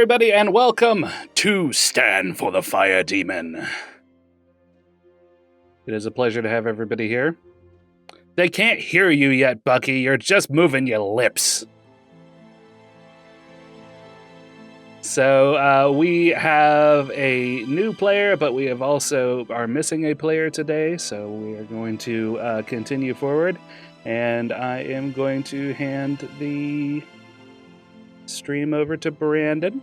everybody, and welcome to Stand for the Fire Demon. It is a pleasure to have everybody here. They can't hear you yet, Bucky. You're just moving your lips. So we have a new player, but we have also are missing a player today. So we are going to continue forward, and I am going to hand the stream over to Brandon.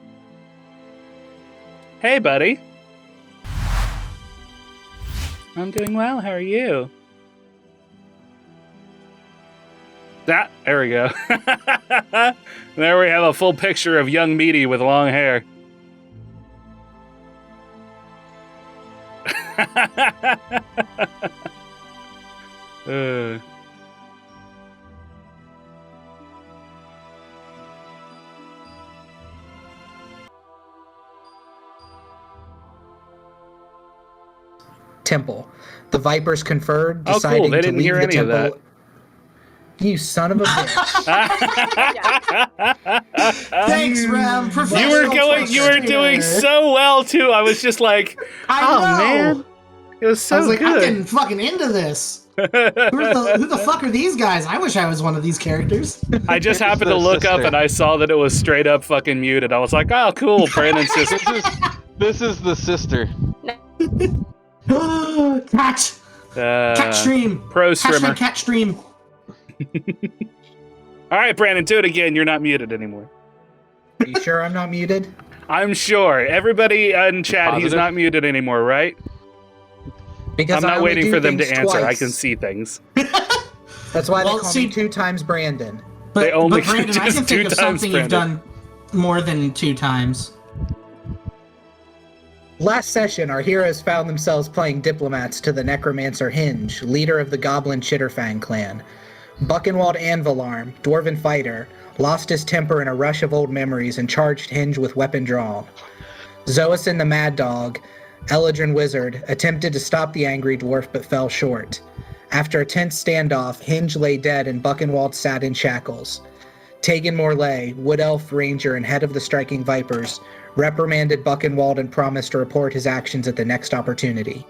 Hey, buddy. I'm doing well. How are you? There we go. There we have a full picture of young Meaty with long hair. Temple. The Vipers conferred, Oh, deciding cool. They to didn't leave hear the any of temple. that. You son of a bitch! Thanks, Ram. You were doing so well too. I was just like, I oh know. man, it was so I was like, I'm good. getting fucking into this. Who the fuck are these guys? I wish I was one of these characters. I just happened to look up and I saw that it was straight up fucking muted. I was like, oh cool, Brandon's just. This is the sister. Catch stream. Pro streamer. Hashtag catch stream. All right, Brandon, do it again. You're not muted anymore. Are you sure I'm not muted? I'm sure. Everybody in chat, he's not muted anymore, right? Because I'm not only waiting do for them to things answer. I twice. can see things. That's why Well, they call see- me 2 times Brandon. But, They only but Brandon, I just can 2 think of times, something you've Brandon. done more than 2 times. Last session, our heroes found themselves playing diplomats to the necromancer Hinge, leader of the Goblin Chitterfang clan. Buchenwald Anvilarm, dwarven fighter, lost his temper in a rush of old memories and charged Hinge with weapon drawn. Zoasin the Mad Dog, Eladrin Wizard, attempted to stop the angry dwarf but fell short. After a tense standoff, Hinge lay dead and Buchenwald sat in shackles. Tegan Morley, Wood Elf Ranger and head of the Striking Vipers, reprimanded Buchenwald and promised to report his actions at the next opportunity.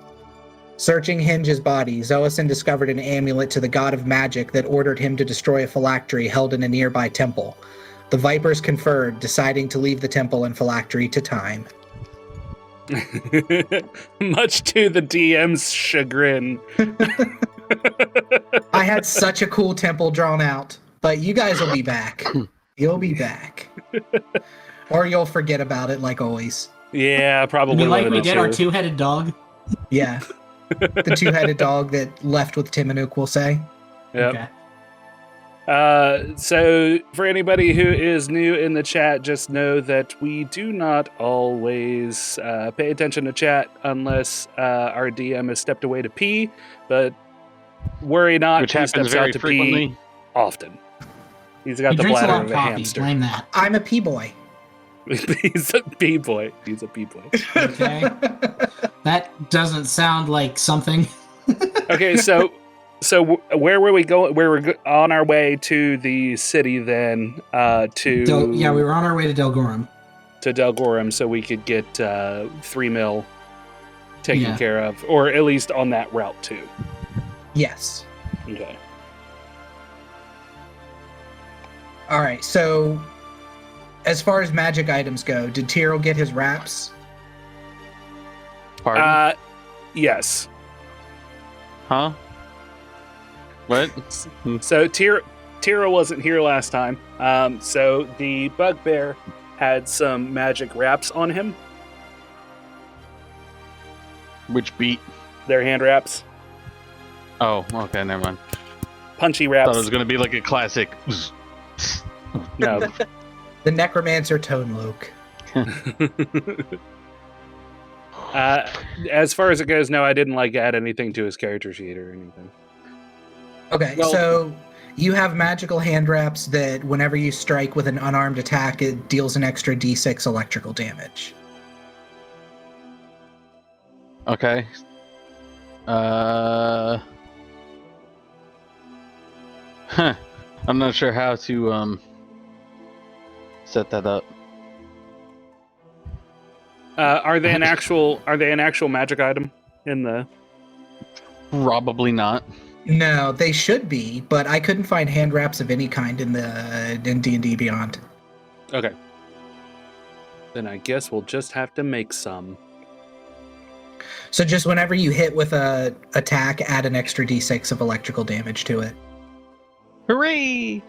Searching Hinge's body, Zoasin discovered an amulet to the god of magic that ordered him to destroy a phylactery held in a nearby temple. The Vipers conferred, deciding to leave the temple and phylactery to time. Much to the DM's chagrin. I had such a cool temple drawn out, but you guys will be back. You'll be back. Or you'll forget about it like always. Yeah, I probably. mean, like one of we the did our two. 2-headed dog. Yeah. The 2-headed dog that left with Timanook will say. Yep. Okay. So for anybody who is new in the chat, just know that we do not always pay attention to chat unless our DM has stepped away to pee, but worry not, Which he happens steps very out to frequently. pee often. He's got He the drinks a bladder lot of of a coffee. hamster. Blame that. I'm a P-boy. He's a pee boy. He's a pee boy. Okay. That doesn't sound like something. Okay, so where were we going? Where we're on our way to the city then? Yeah, we were on our way to Delgorum. to Delgorum, so we could get 3 mil taken Yeah. care of, or at least on that route too. Yes. Okay. All right, so as far as magic items go, did Tyrell get his wraps? Pardon? Yes. Huh? What? So Tira wasn't here last time. So the bugbear had some magic wraps on him. Which beat? Their hand wraps, Oh, okay, never mind. punchy Thought wraps. it was gonna be like a classic. No. The necromancer Tone Luke. As far as it goes, no, I didn't add anything to his character sheet or anything. Okay, Well- so you have magical hand wraps that whenever you strike with an unarmed attack, it deals an extra d6 electrical damage. Okay. Huh. I'm not sure how to set that up. Are they an actual magic item in the? Probably not. No, they should be, but I couldn't find hand wraps of any kind in D&D Beyond. Okay. Then I guess we'll just have to make some. So just whenever you hit with a attack, add an extra d6 of electrical damage to it. Hooray!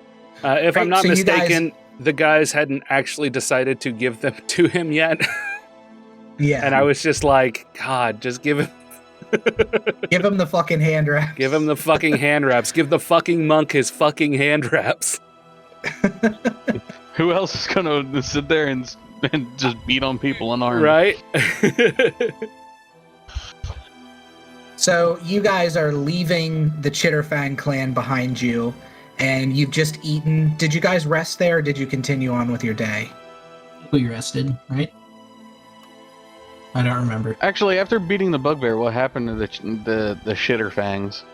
If I'm Right, not so you mistaken, the guys hadn't actually decided to give them to him yet. Yeah. And I was just like, God, just give him. Give him the fucking hand wraps. Give him the fucking hand wraps. Give the fucking monk his fucking hand wraps. Who else is gonna sit there and just beat on people unarmed? Right? So you guys are leaving the Chitterfang clan behind you, and you've just eaten. Did you guys rest there, or did you continue on with your day? We rested, right? I don't remember. Actually, after beating the bugbear, what happened to the shitter fangs?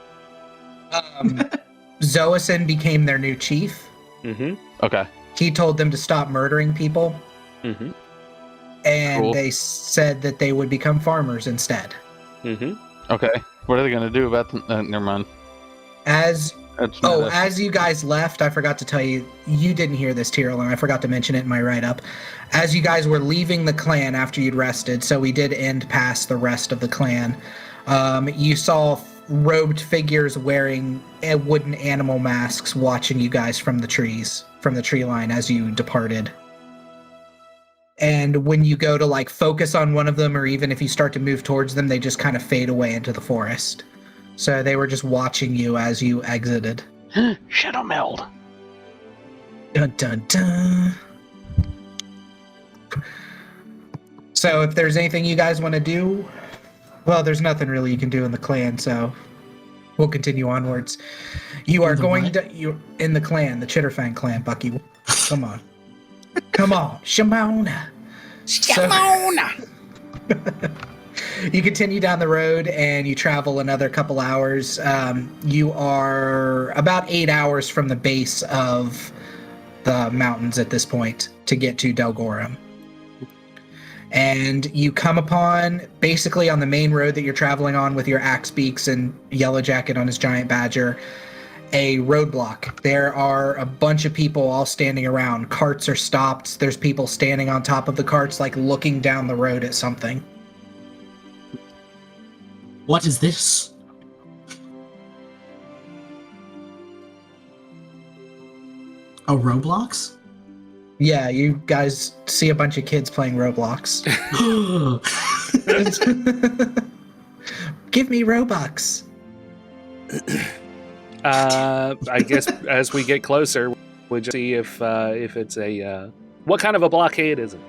Zoason became their new chief. Mm-hmm. Okay. He told them to stop murdering people, Mm-hmm. and Cool. they said that they would become farmers instead. Mm-hmm. Okay. What are they gonna do about the? Never mind. As That's not us. as you guys left, I forgot to tell you, you didn't hear this, Tyrell, and I forgot to mention it in my write-up. As you guys were leaving the clan after you'd rested, so we did end past the rest of the clan, you saw robed figures wearing wooden animal masks watching you guys from the trees, from the tree line as you departed. And when you go to like focus on one of them, or even if you start to move towards them, they just kind of fade away into the forest. So they were just watching you as you exited. Shadow meld. Dun dun dun. So if there's anything you guys want to do, well, there's nothing really you can do in the clan, so we'll continue onwards. You are In the going what? to you in the clan, the Chitterfang clan, Bucky. Come on. Come on, Shimona. Shimona. You continue down the road and you travel another couple hours. You are about 8 hours from the base of the mountains at this point to get to Delgorum. And you come upon, basically on the main road that you're traveling on with your axe beaks and Yellow Jacket on his giant badger, a roadblock. There are a bunch of people all standing around. Carts are stopped. There's people standing on top of the carts, like looking down the road at something. What is this? Oh, Roblox? Yeah, you guys see a bunch of kids playing Roblox. Give me Robux. I guess as we get closer, we'll just see if it's a what kind of a blockade is it?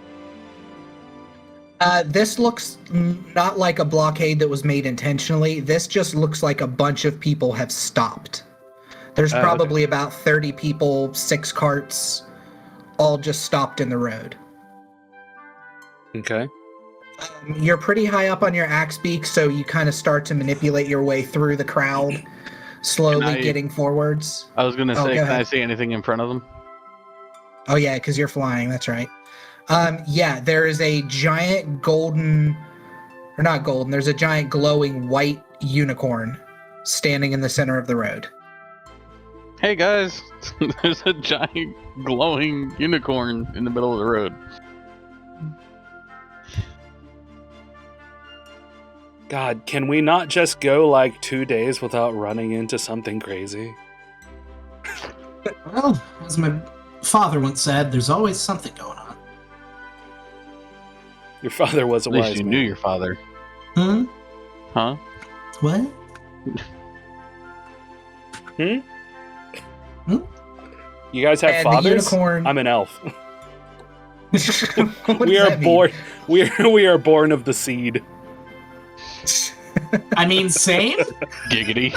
This looks not like a blockade that was made intentionally. This just looks like a bunch of people have stopped. There's Okay. probably about 30 people, 6 carts, all just stopped in the road. Okay. You're pretty high up on your axe beak, so you kind of start to manipulate your way through the crowd, slowly Can I- getting forwards. I was gonna Oh, say, go can I ahead. see anything in front of them? Oh yeah, because you're flying. That's right. Yeah, there is a giant golden, or not golden. There's a giant glowing white unicorn standing in the center of the road. Hey guys, there's a giant glowing unicorn in the middle of the road. God, can we not just go like 2 days without running into something crazy? Well, as my father once said, there's always something going on. Your father was a At least wise you man. knew your father, Hmm? huh? What? You guys have And fathers? the unicorn. I'm an elf. What we does are that mean? born. We are born of the seed. I mean, same? Giggity.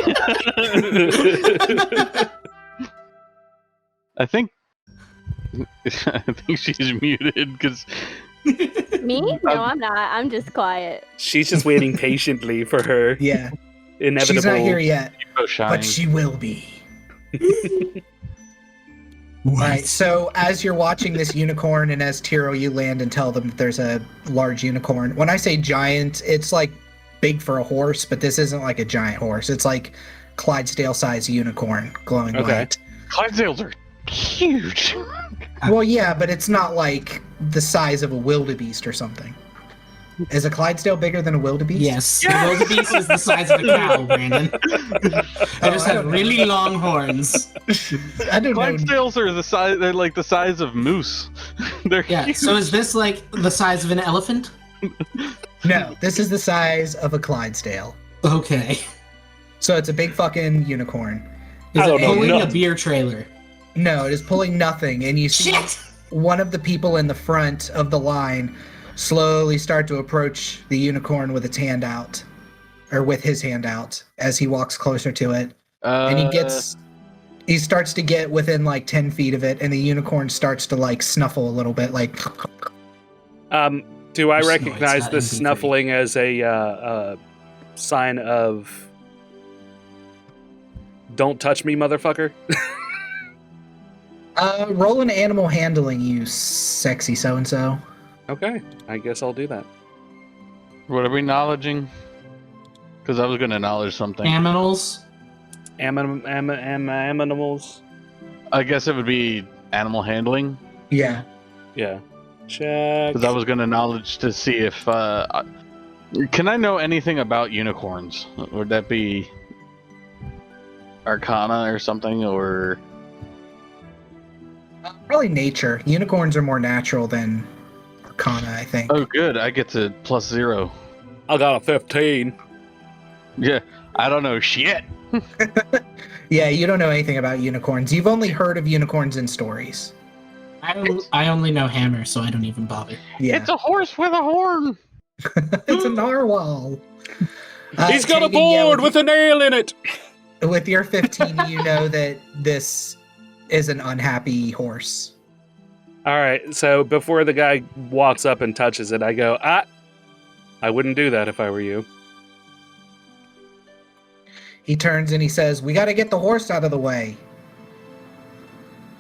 I think she's muted because Me? No, I'm not. I'm just quiet. She's just waiting patiently for her Yeah, inevitable. she's not here yet, so shy. but she will be. What? Right. So as you're watching this unicorn, and as Tiro, you land and tell them that there's a large unicorn. When I say giant, it's like big for a horse, but this isn't like a giant horse. It's like Clydesdale-sized unicorn, glowing Okay. white. Clydesdales are huge. Well, yeah, but it's not like the size of a wildebeest or something. Is a Clydesdale bigger than a wildebeest? Yes. The wildebeest is the size of a cow, Brandon. They just have really long horns. I don't know. Clydesdales are the size. They're like the size of moose. They're Yeah. huge. So is this like the size of an elephant? No, this is the size of a Clydesdale. Okay. So it's a big fucking unicorn. Is I it don't know pulling a nothing. beer trailer? No, it is pulling nothing, and you see Shit! one of the people in the front of the line slowly start to approach the unicorn with its hand out, or with his hand out, as he walks closer to it. And he starts to get within like 10 feet of it, and the unicorn starts to like snuffle a little bit, like. Do I Snow, recognize it's not this MP3. snuffling as a sign of "Don't touch me, motherfucker"? Roll an animal handling, you sexy so and so. Okay, I guess I'll do that. What are we acknowledging? Because I was going to acknowledge something. Aminals? Animals. I guess it would be animal handling. Yeah. Yeah. Check. Because I was going to acknowledge to see if. Can I know anything about unicorns? Would that be Arcana or something? Or. Probably nature. Unicorns are more natural than Arcana, I think. Oh, good. I get to +0. I got a 15. Yeah. I don't know shit. Yeah, you don't know anything about unicorns. You've only heard of unicorns in stories. I only know hammer, so I don't even bother. Yeah. It's a horse with a horn. It's a narwhal. He's got a Tegan, yeah, board with a nail in it. with your 15, you know that this is an unhappy horse. All right, so before the guy walks up and touches it, I go, I wouldn't do that if I were you. He turns and he says, "We got to get the horse out of the way."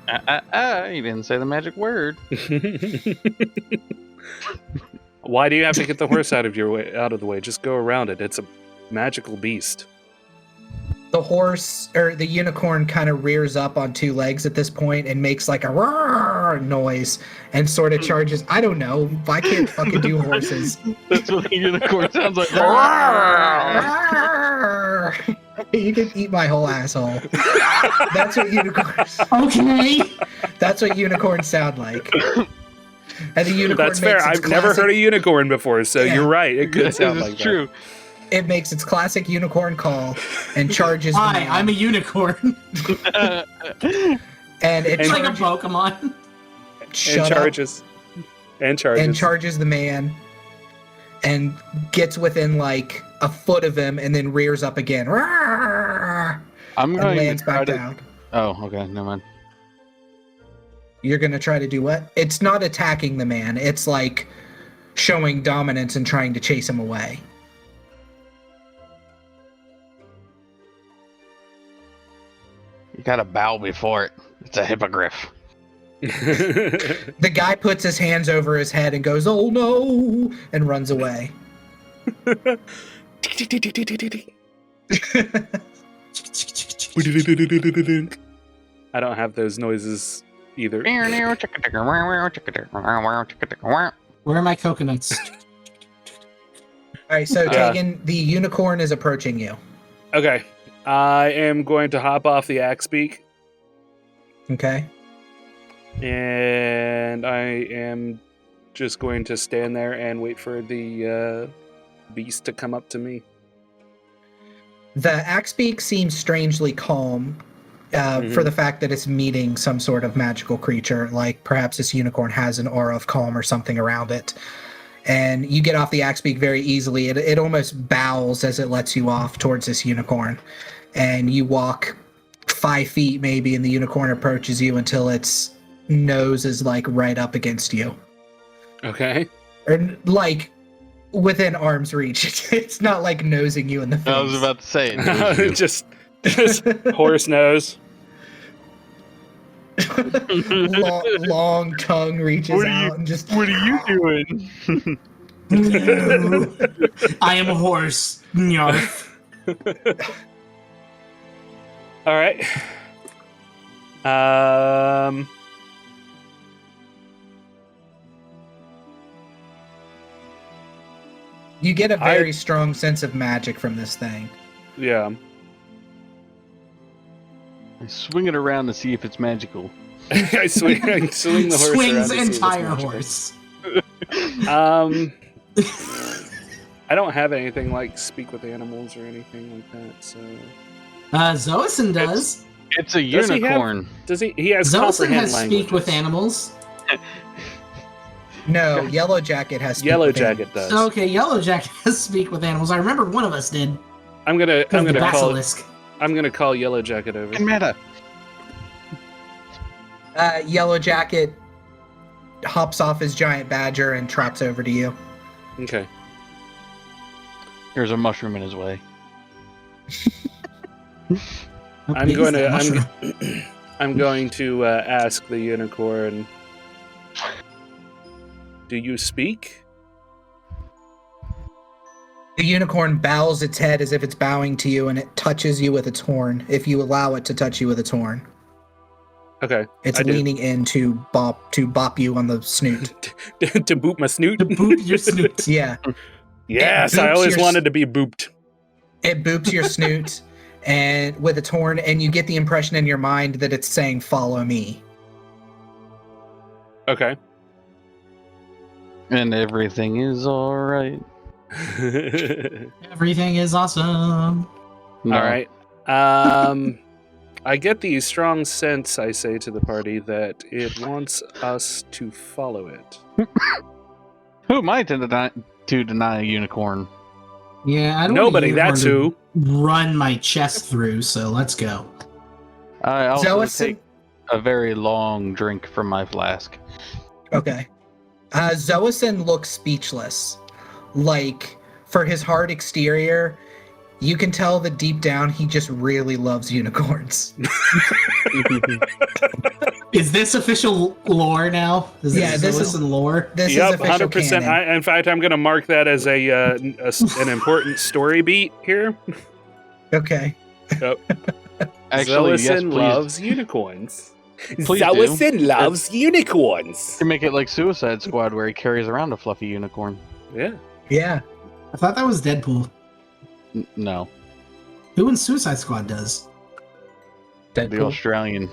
You didn't say the magic word. Why do you have to get the horse out of the way? Just go around it. It's a magical beast. The horse, or the unicorn, kind of rears up on two legs at this point and makes like a roar noise and sort of charges. I don't know. I can't fucking do horses. That's what a unicorn sounds like. You can eat my whole asshole. That's what unicorns. Okay. That's what unicorns sound like. And the unicorn. That's fair. makes its I've never classic- heard a unicorn before, so Yeah. you're right. It could This sound is like true. It makes its classic unicorn call and charges. the Hi, man. I'm a unicorn. And it It's like a charges, Pokemon. that. shut And up, charges. And charges. and charges the man, and gets within like a foot of him, and then rears up again. Roar! I'm And going to lands try back to. down. Oh, okay. Never mind. You're gonna try to do what? It's not attacking the man. It's like showing dominance and trying to chase him away. You gotta bow before it. It's a hippogriff. The guy puts his hands over his head and goes, "Oh no!" and runs away. I don't have those noises either. Where are my coconuts? All right, so Yeah. Tegan, the unicorn is approaching you. Okay. I am going to hop off the axe beak, Okay. and I am just going to stand there and wait for the beast to come up to me. The axe beak seems strangely calm for the fact that it's meeting some sort of magical creature, like perhaps this unicorn has an aura of calm or something around it. And you get off the axe beak very easily. It almost bows as it lets you off towards this unicorn. And you walk 5 feet maybe, and the unicorn approaches you until its nose is like right up against you. Okay. Or like within arm's reach. It's not like nosing you in the face. I was about to say it. just horse nose. long tongue reaches out and just. What are you doing? No. I am a horse. Nyarf. All right. You get a very strong sense of magic from this thing. Yeah. I swing it around to see if it's magical. I swing the horse around. Swings to see if it's entire magical. horse. I don't have anything like speak with animals or anything like that. So Zoison does. It's a Does he have- unicorn. does he? He has Zoison comprehend has languages. speak with animals. No, Yellow Jacket has. Speak Yellow with Jacket animals. does. Okay, Yellow Jacket has speak with animals. I remember one of us did. I'm gonna The call basilisk. Yellow Jacket over. And meta. Yellow Jacket hops off his giant badger and trots over to you. Okay. There's a mushroom in his way. I'm Big is going that to mushroom? I'm going to ask the unicorn. Do you speak? The unicorn bows its head as if it's bowing to you, and it touches you with its horn. If you allow it to touch you with its horn, Okay. it's I do. leaning in to bop you on the snoot. To boop my snoot. To boot your snoot. Yeah, Yes, It I boops always your wanted to be booped. it boops your snoot, and with its horn, and you get the impression in your mind that it's saying "Follow me." Okay. And everything is alright. Everything is awesome. No. All right. I get the strong sense, I say to the party, that it wants us to follow it. Who am I to deny a unicorn? Yeah, I don't Nobody, want that's who. run my chest through, so let's go. I also Zoison- take a very long drink from my flask. Okay. Zoison looks speechless. Like, for his hard exterior, you can tell that deep down he just really loves unicorns. Is this official lore now? Is Yeah, this is- Zoison lore? This Yep, is official 100%. canon. In fact, I'm going to mark that as an important story beat here. Okay. Actually, yes, Zoison please. loves unicorns. Please Zoison loves unicorns. You can make it like Suicide Squad, where he carries around a fluffy unicorn. Yeah. Yeah. I thought that was Deadpool. No, Who in Suicide Squad does? the Deadpool. Australian.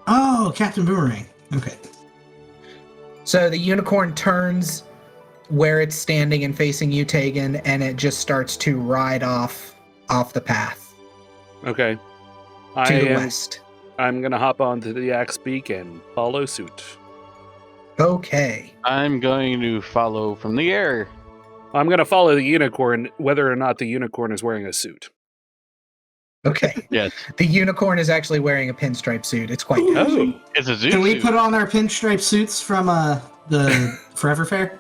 Oh, Captain Boomerang. Okay. So the unicorn turns where it's standing and facing you, Tegan, and it just starts to ride off the path Okay. to the west. I'm going to hop onto the axe beak and follow suit. Okay. I'm going to follow from the air. I'm going to follow the unicorn, whether or not the unicorn is wearing a suit. Okay. Yes, The unicorn is actually wearing a pinstripe suit. It's quite good. Oh. it's a zoo. Can we suit. put on our pinstripe suits from the Forever Fair?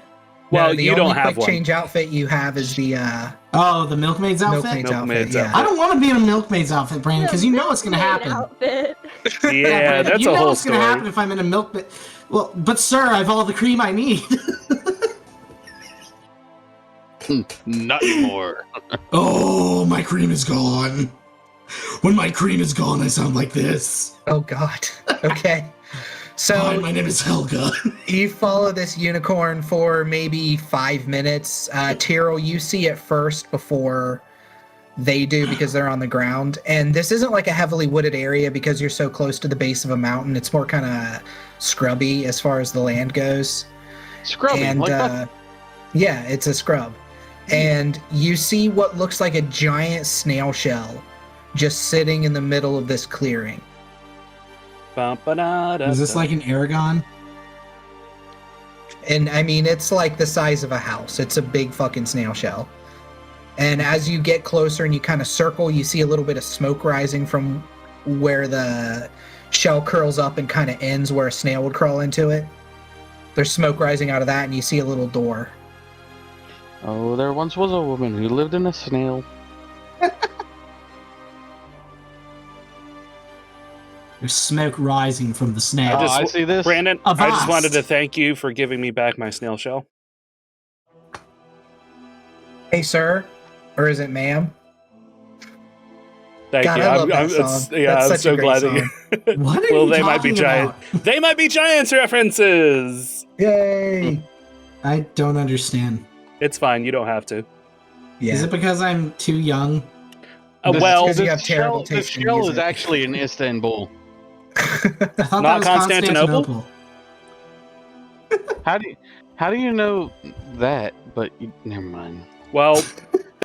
Well, the you only don't have quick one. change outfit you have is the Oh, the Milkmaid's outfit? milkmaid's outfit. Milkmaid's Yeah. outfit. I don't want to be in a Milkmaid's outfit, Brandon, because you know what's going to happen. Outfit. Yeah, Brandon, that's you a know whole what's going to happen story. if I'm in a Milkmaid. Well, but sir, I've all the cream I need. Not anymore. Oh, my cream is gone. When my cream is gone, I sound like this. Oh God. Okay. So Hi, my name is Helga. you follow this unicorn for maybe 5 minutes. Tyrrell, you see it first before they do because they're on the ground. And this isn't like a heavily wooded area because you're so close to the base of a mountain. It's more kind of scrubby as far as the land goes. Scrubby, And like that. yeah, it's a scrub. And you see what looks like a giant snail shell just sitting in the middle of this clearing. Is this like an Aragon? And I mean, it's like the size of a house. It's a big fucking snail shell. And as you get closer and you kind of circle, you see a little bit of smoke rising from where the shell curls up and kind of ends where a snail would crawl into it. There's smoke rising out of that, and you see a little door. Oh, there once was a woman who lived in a snail. There's smoke rising from the snail. I see this. Brandon, I just Avast. wanted to thank you for giving me back my snail shell. Hey, sir, or is it ma'am? Thank God, you. I love that song. That's I'm such so a great glad song. that you. What are Well, you they might be talking giant. about? They might be giants references. Yay! I don't understand. It's fine. You don't have to. Yeah. Is it because I'm too young? Well, 'cause you have terrible This taste in shell is music. actually in Istanbul. I thought Not that was Constantinople? How do you know that? But never mind. well,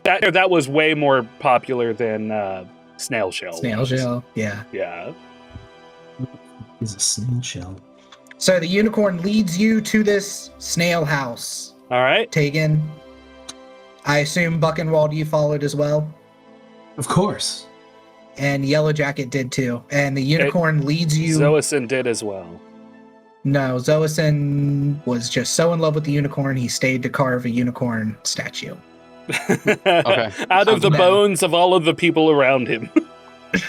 that was way more popular than snail shell. Snail was. shell. Yeah. Yeah. Is a snail shell. So the unicorn leads you to this snail house. All right. Tegan, I assume Buchenwald you followed as well, Of course. and Yellow Jacket did too. And the unicorn leads you. Zoison did as well. No, Zoison was just so in love with the unicorn he stayed to carve a unicorn statue. Okay. Out of the No. bones of all of the people around him,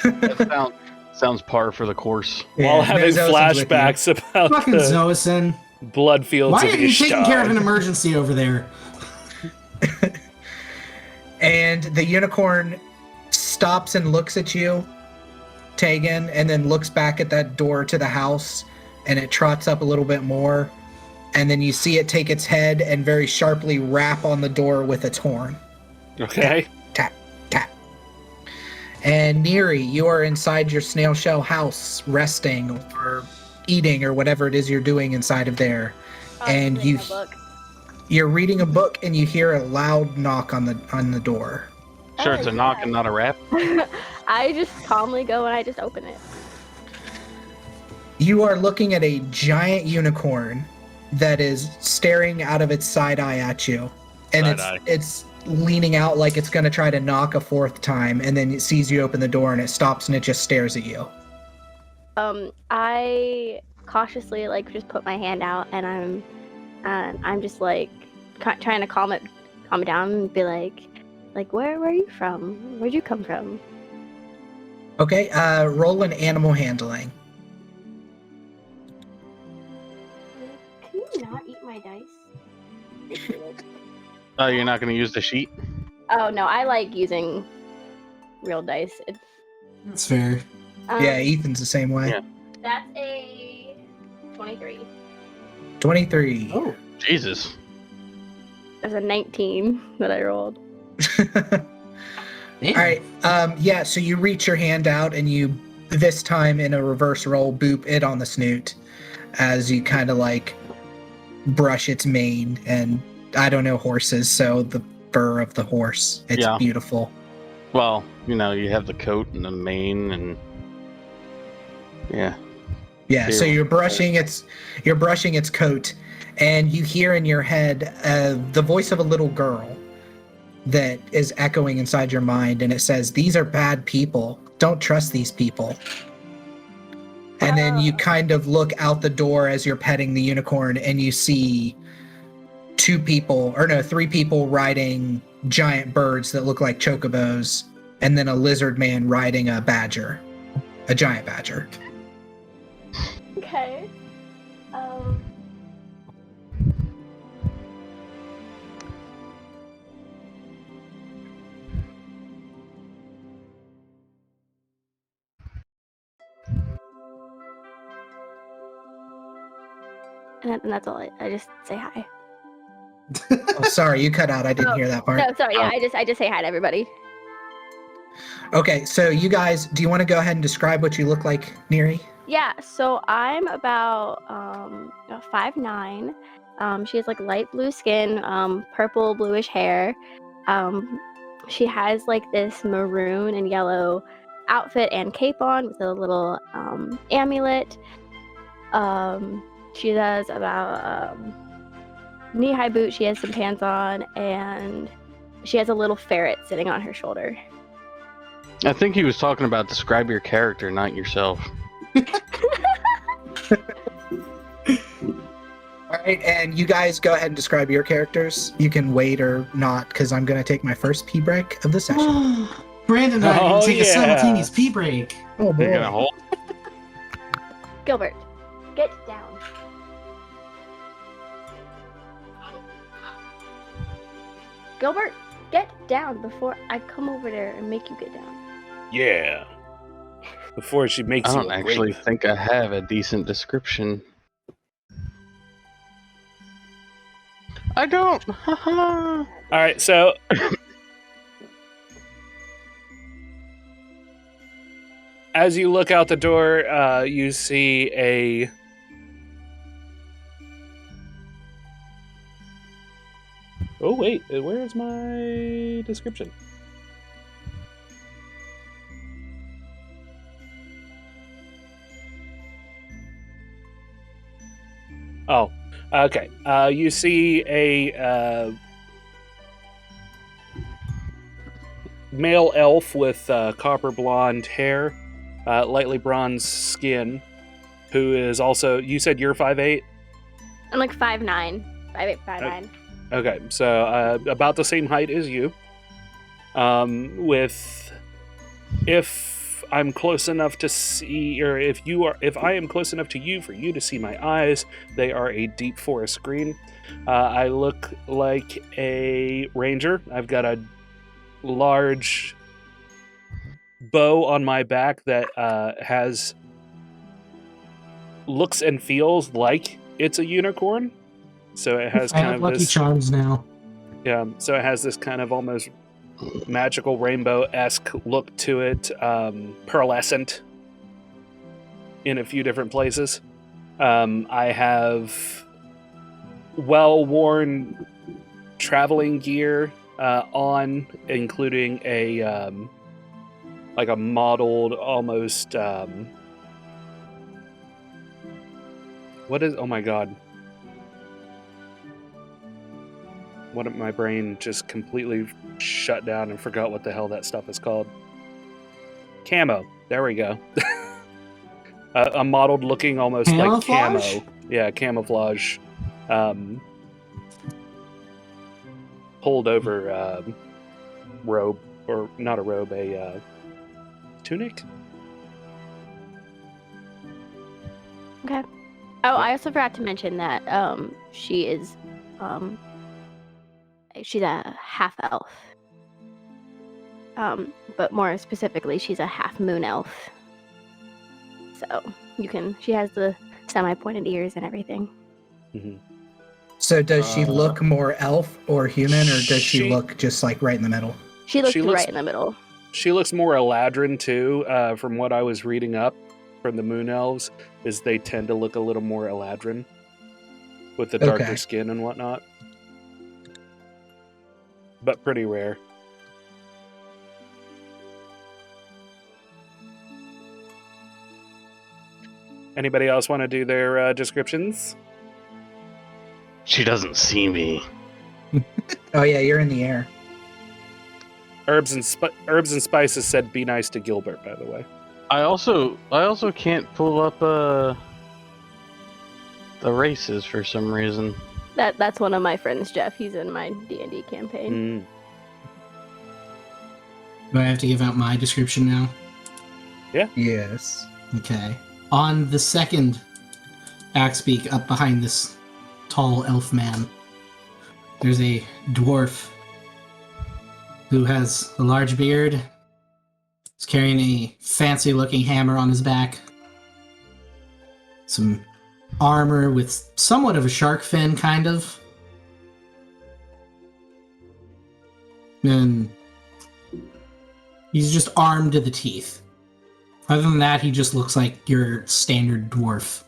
That sounds par for the course. while no having Zoison's with you. flashbacks about Fucking the Zoison. blood fields Why of are you Ishtar. taking care of an emergency over there? And the unicorn stops and looks at you, Tegan, and then looks back at that door to the house, and it trots up a little bit more. And then you see it take its head and very sharply rap on the door with its horn. Okay. Tap, tap. And Neri, you are inside your snail shell house, resting or eating or whatever it is you're doing inside of there. And Reading you- a book. You're reading a book and you hear a loud knock on the door. Sure, Oh, it's a knock yeah. and not a rap. I just calmly go and I just open it. You are looking at a giant unicorn that is staring out of its side eye at you. And Side-eye. it's leaning out like it's going to try to knock a fourth time, and then it sees you open the door and it stops and it just stares at you. I cautiously like just put my hand out and I'm just like trying to calm it down and be like where are you from? Where'd you come from? Okay, roll an animal handling. Can you not eat my dice? Oh, you're not going to use the sheet? Oh no, I like using real dice. That's fair. Yeah, Ethan's the same way. Yeah. That's a 23. 23. Oh. Jesus. There's a 19 that I rolled. Damn. All right. Yeah, so you reach your hand out and you, this time in a reverse roll, boop it on the snoot as you kind of like brush its mane. And I don't know horses, so the fur of the horse. It's Yeah. beautiful. Well, you have the coat and the mane and... Yeah. Yeah, so Ew. you're brushing its coat, and you hear in your head the voice of a little girl that is echoing inside your mind, and it says, "These are bad people. Don't trust these people." And then you kind of look out the door as you're petting the unicorn, and you see three people riding giant birds that look like chocobos, and then a lizard man riding a giant badger. Okay. And that's all. I just say hi. Oh, sorry, you cut out. I didn't hear that part. No, sorry. Yeah, I just say hi to everybody. Okay, so you guys, do you want to go ahead and describe what you look like, Neri? Yeah, so I'm about 5'9". She has like light blue skin, purple bluish hair. She has like this maroon and yellow outfit and cape on with a little amulet. She does about knee-high boots. She has some pants on, and she has a little ferret sitting on her shoulder. I think he was talking about describe your character, not yourself. All right, and you guys go ahead and describe your characters. You can wait or not, because I'm going to take my first pee break of the session. Brandon and I are Oh, going to take a yeah. simultaneous pee break. Oh, You're boy. gonna hold. Gilbert, get down. Gilbert, get down before I come over there and make you get down. Yeah. Before she makes I you don't a actually grape. think I have a decent description. I don't. Haha. All right, so as you look out the door, you see a Oh wait, where is my description? Oh, okay. You see a male elf with copper blonde hair, lightly bronze skin, who is also. You said you're 5'8"? I'm like 5'9", 5'8", 5'9". Okay, so about the same height as you. If I'm close enough to see, or if I am close enough to you for you to see my eyes, they are a deep forest green. I look like a ranger. I've got a large bow on my back that looks and feels like it's a unicorn. So it has I kind have of Lucky this. Charms now. Yeah, so it has this kind of almost magical rainbow-esque look to it, pearlescent in a few different places. I have well-worn traveling gear on, including a like a modeled almost what is? Oh my god. My brain just completely shut down and forgot what the hell that stuff is called. Camo. There we go. A modeled looking almost Camouflage? like camo. Yeah, camouflage. Pulled over robe, or not a robe, a tunic? Okay. Oh, I also forgot to mention that she is she's a half elf. But more specifically, she's a half moon elf. So she has the semi-pointed ears and everything. Mm-hmm. So does she look more elf or human, or does she look just like right in the middle? She looks She looks- right in the middle. She looks more Eladrin too, from what I was reading up from the Moon Elves, is they tend to look a little more Eladrin with the darker Okay. skin and whatnot. But pretty rare. Anybody else want to do their descriptions? She doesn't see me. Oh yeah, you're in the air. Herbs and Spices said be nice to Gilbert, by the way. I also can't pull up the races for some reason. That's one of my friends, Jeff. He's in my D&D campaign. Do I have to give out my description now? Yes. Okay. On the second axe beak up behind this tall elf man, there's a dwarf who has a large beard. He's carrying a fancy-looking hammer on his back. Some armor with somewhat of a shark fin, kind of. And he's just armed to the teeth. Other than that, he just looks like your standard dwarf.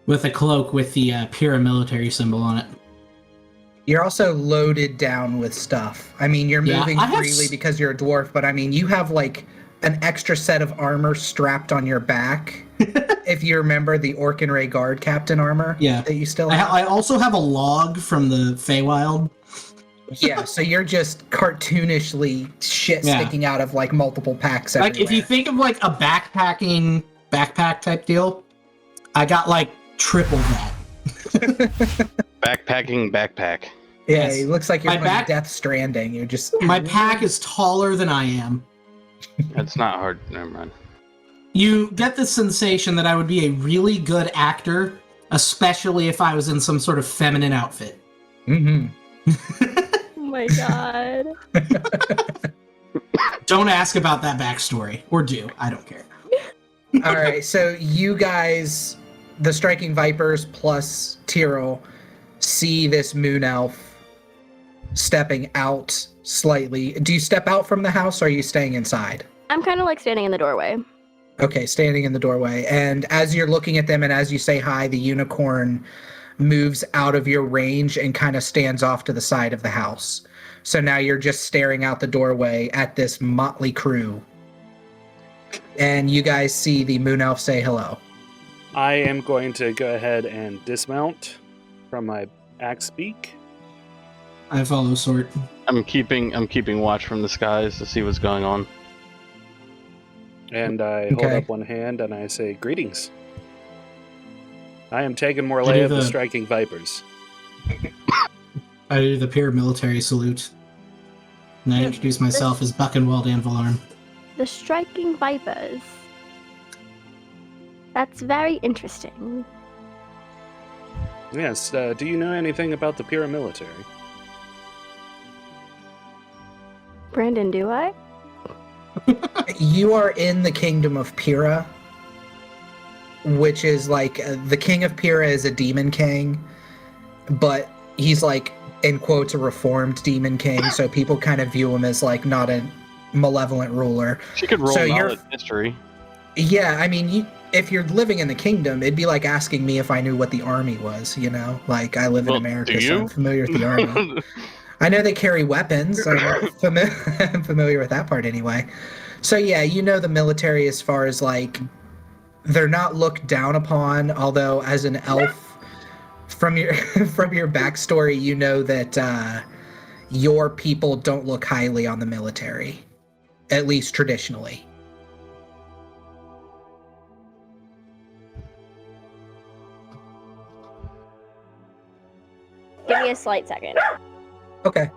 With a cloak with the paramilitary symbol on it. You're also loaded down with stuff. I mean, you're Yeah, moving I have freely because you're a dwarf, but I mean, you have like an extra set of armor strapped on your back. If you remember the Orkinray Guard Captain armor that you still have. I also have a log from the Feywild. Yeah, so you're just cartoonishly sticking out of like multiple packs everywhere. Like if you think of like a backpack type deal, I got like triple that. Backpacking backpack. Yeah, Yes. it looks like you're My playing back- Death Stranding. You're just My pack is taller than I am. That's not hard. Never mind. You get the sensation that I would be a really good actor, especially if I was in some sort of feminine outfit. Mm-hmm. Oh my god. Don't ask about that backstory. Or do. I don't care. All right, so you guys, the Striking Vipers plus Tyrrell, see this moon elf stepping out slightly. Do you step out from the house or are you staying inside? I'm kind of like standing in the doorway. Okay, standing in the doorway. And as you're looking at them and as you say hi, the unicorn moves out of your range and kind of stands off to the side of the house. So now you're just staring out the doorway at this motley crew. And you guys see the moon elf say hello. I am going to go ahead and dismount from my axe beak. I follow Sort. I'm keeping watch from the skies to see what's going on. And I hold Okay. up one hand and I say, "Greetings. I am Tegan Morley I do of the the- Striking Vipers." I do the paramilitary salute. And I introduce myself as Buchenwald Anvalarm. The Striking Vipers. That's very interesting. Yes, do you know anything about the paramilitary? Brandon, do I? You are in the kingdom of Pyrrha, which is like the king of Pyrrha is a demon king, but he's like in quotes a reformed demon king, so people kind of view him as like not a malevolent ruler. She could roll So you're- knowledge history. Yeah, I mean, if you're living in the kingdom, it'd be like asking me if I knew what the army was, you know? Like, I live Well, in America, do so you? I'm familiar with the army. I know they carry weapons. I'm familiar with that part anyway. So yeah, you know the military as far as like they're not looked down upon. Although as an elf, from your from your backstory, you know that your people don't look highly on the military, at least traditionally. Give me a slight second. Okay.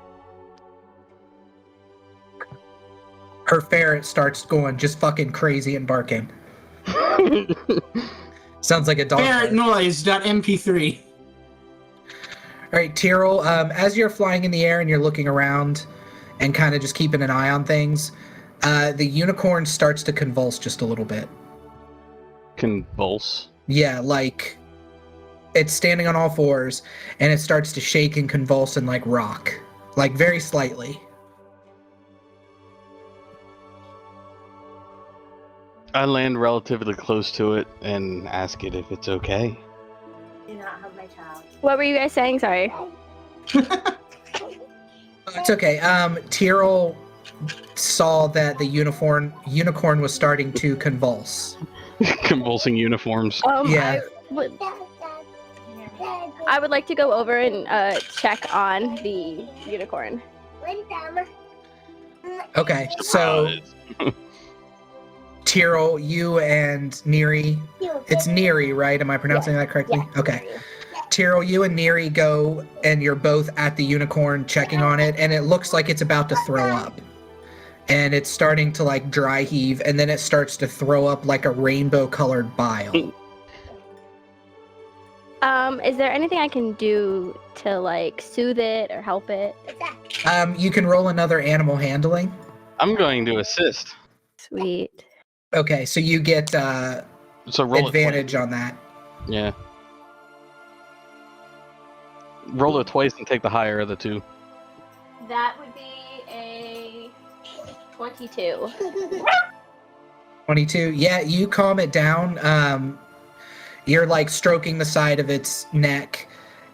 Her ferret starts going just fucking crazy and barking. Sounds like a dog. Ferret bark. noise.mp3. All right, Tyrrell, as you're flying in the air and you're looking around and kind of just keeping an eye on things, the unicorn starts to convulse just a little bit. Convulse. Yeah, like it's standing on all fours and it starts to shake and convulse and like rock, like very slightly. I land relatively close to it and ask it if it's okay. Do not hug my child. What were you guys saying? Sorry. It's okay. Tyrrell saw that the unicorn was starting to convulse. Convulsing uniforms. Yeah. I would like to go over and check on the unicorn. Okay, so Tyrrell, you and Neri, it's Neri, right? Am I pronouncing that correctly? Okay. Tyrrell, you and Neri go and you're both at the unicorn checking on it, and it looks like it's about to throw up. And it's starting to like dry heave, and then it starts to throw up like a rainbow colored bile. Is there anything I can do to like soothe it or help it? You can roll another animal handling. I'm going to assist. Sweet. Okay, so you get So roll advantage on that. it twice. Yeah. Roll it twice and take the higher of the two. That would be a 22. 22. Yeah, you calm it down. You're like stroking the side of its neck,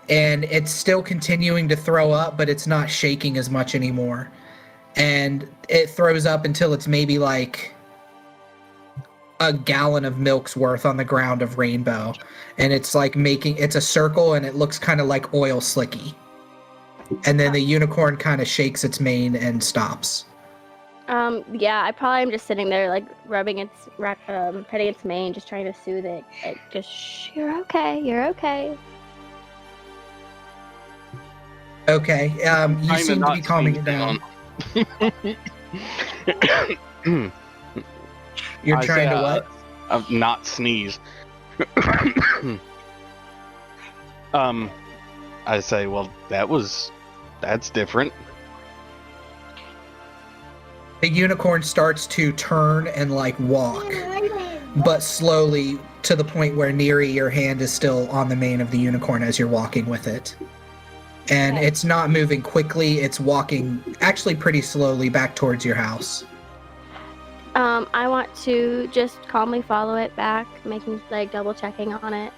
and it's still continuing to throw up, but it's not shaking as much anymore. And it throws up until it's maybe like a gallon of milk's worth on the ground of rainbow. And it's like it's a circle, and it looks kind of like oil slicky. And then the unicorn kind of shakes its mane and stops. Yeah, I probably am just sitting there, like rubbing petting its mane, just trying to soothe it. Like, just shh, you're okay, you're okay. Okay, you Kinda seem to not be calming it seeing down. You're I trying say, to what? not sneeze. I say, well, that's different. The unicorn starts to turn and like walk, but slowly to the point where Neri, your hand is still on the mane of the unicorn as you're walking with it. And Okay. it's not moving quickly, it's walking actually pretty slowly back towards your house. I want to just calmly follow it back, making like double checking on it.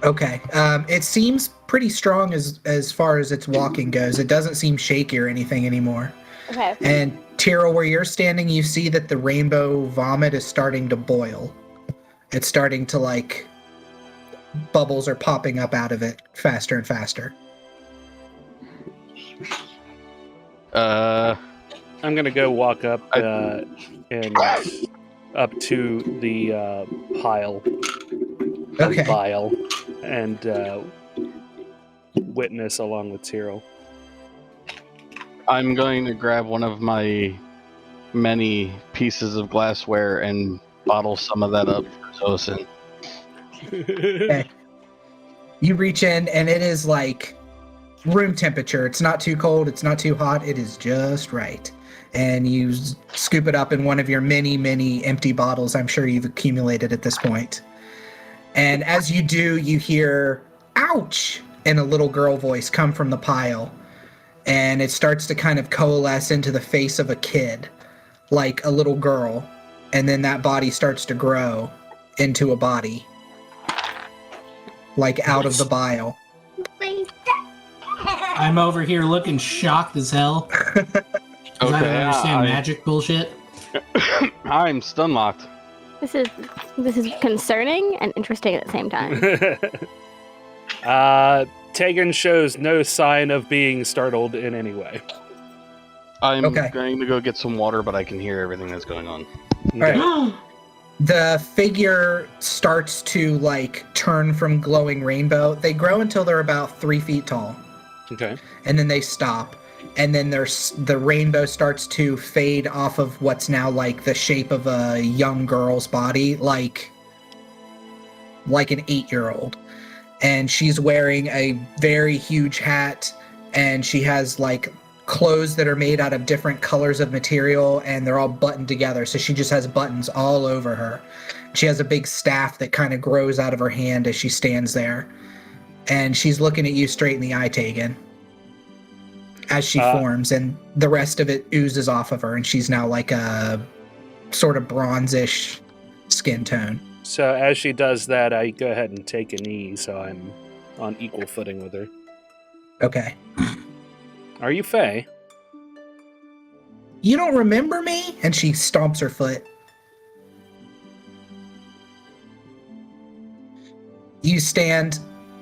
Okay. It seems pretty strong as far as its walking goes. It doesn't seem shaky or anything anymore. Okay. And Tyrell, where you're standing, you see that the rainbow vomit is starting to boil. It's starting to like bubbles are popping up out of it faster and faster. I'm gonna go walk up and up to the pile of Okay. bile and witness along with Tyrell. I'm going to grab one of my many pieces of glassware and bottle some of that up for Zosin. Okay. You reach in and it is like room temperature. It's not too cold, it's not too hot, it is just right. And you scoop it up in one of your many, many empty bottles I'm sure you've accumulated at this point. And as you do, you hear, ouch, in a little girl voice come from the pile. And it starts to kind of coalesce into the face of a kid, like a little girl. And then that body starts to grow into a body, like out of the bile. I'm over here looking shocked as hell. 'Cause I don't understand magic bullshit. I'm stun locked. This is concerning and interesting at the same time. Tegan shows no sign of being startled in any way. I'm Okay. going to go get some water, but I can hear everything that's going on. Okay. Alright. The figure starts to like turn from glowing rainbow. They grow until they're about 3 feet tall, Okay. and then they stop. And then the rainbow starts to fade off of what's now like the shape of a young girl's body, like an 8-year-old. And she's wearing a very huge hat, and she has like clothes that are made out of different colors of material, and they're all buttoned together. So she just has buttons all over her. She has a big staff that kind of grows out of her hand as she stands there. And she's looking at you straight in the eye, Tegan, as she forms, and the rest of it oozes off of her, and she's now like a sort of bronzish skin tone. So as she does that, I go ahead and take a knee, so I'm on equal footing with her. Okay. Are you Faye? You don't remember me? And she stomps her foot. You stand,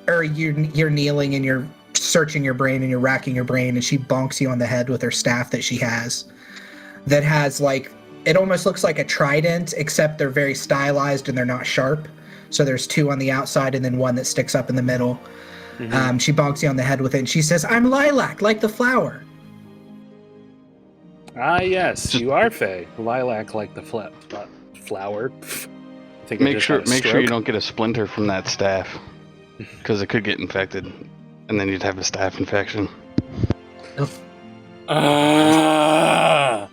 or you're kneeling and you're searching your brain and you're racking your brain, and she bonks you on the head with her staff that she has. That has like, it almost looks like a trident, except they're very stylized and they're not sharp. So there's 2 on the outside and then 1 that sticks up in the middle. Mm-hmm. She bonks you on the head with it, and she says, "I'm lilac, like the flower." Ah, yes, you are Faye. Lilac like the flower. I think I Make just sure had a you stroke. don't get a splinter from that staff, because it could get infected, and then you'd have a staph infection. Ah!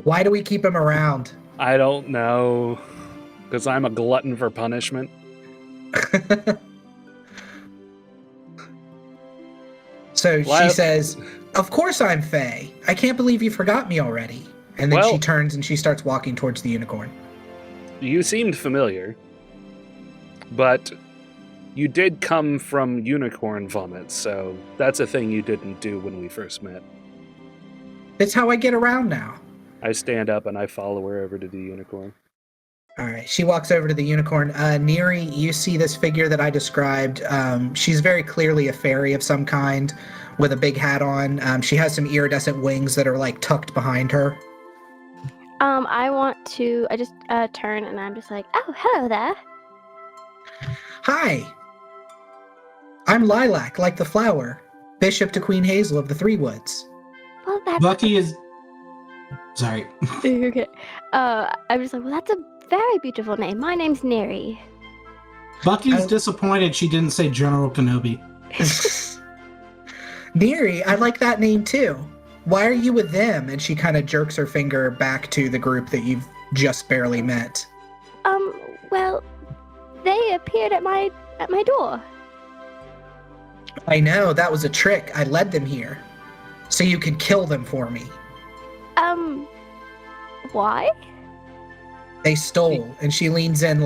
Why do we keep him around? I don't know. Because I'm a glutton for punishment. So Well, she says, "Of course I'm Faye. I can't believe you forgot me already." And then she Well- turns and she starts walking towards the unicorn. You seemed familiar. But you did come from unicorn vomit, so that's a thing you didn't do when we first met. It's how I get around now. I stand up and I follow her over to the unicorn. All right, she walks over to the unicorn. Neri, you see this figure that I described. She's very clearly a fairy of some kind with a big hat on. She has some iridescent wings that are like tucked behind her. I just turn and I'm just like, oh, hello there. Hi, I'm Lilac, like the flower, Bishop to Queen Hazel of the Three Woods. Well, that's Bucky is Sorry. Okay. I'm just like, well, that's a very beautiful name. My name's Neri. Bucky's disappointed she didn't say General Kenobi. Neri, I like that name too. Why are you with them? And she kind of jerks her finger back to the group that you've just barely met. Well, they appeared at my door. I know, that was a trick. I led them here. So you could kill them for me. Why? They stole. And she leans in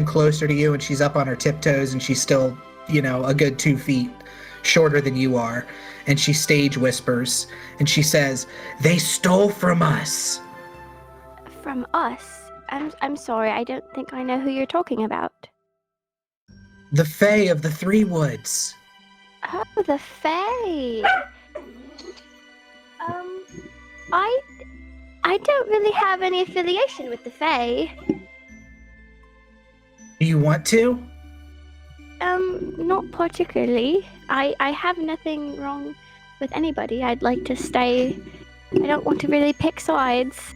closer to you and she's up on her tiptoes and she's still, a good 2 feet shorter than you are. And she stage whispers and she says, "They stole from us." From us? I'm sorry, I don't think I know who you're talking about. The Fae of the Three Woods. Oh, the Fae. I don't really have any affiliation with the Fae. Do you want to? Not particularly. I have nothing wrong with anybody. I'd like to stay. I don't want to really pick sides.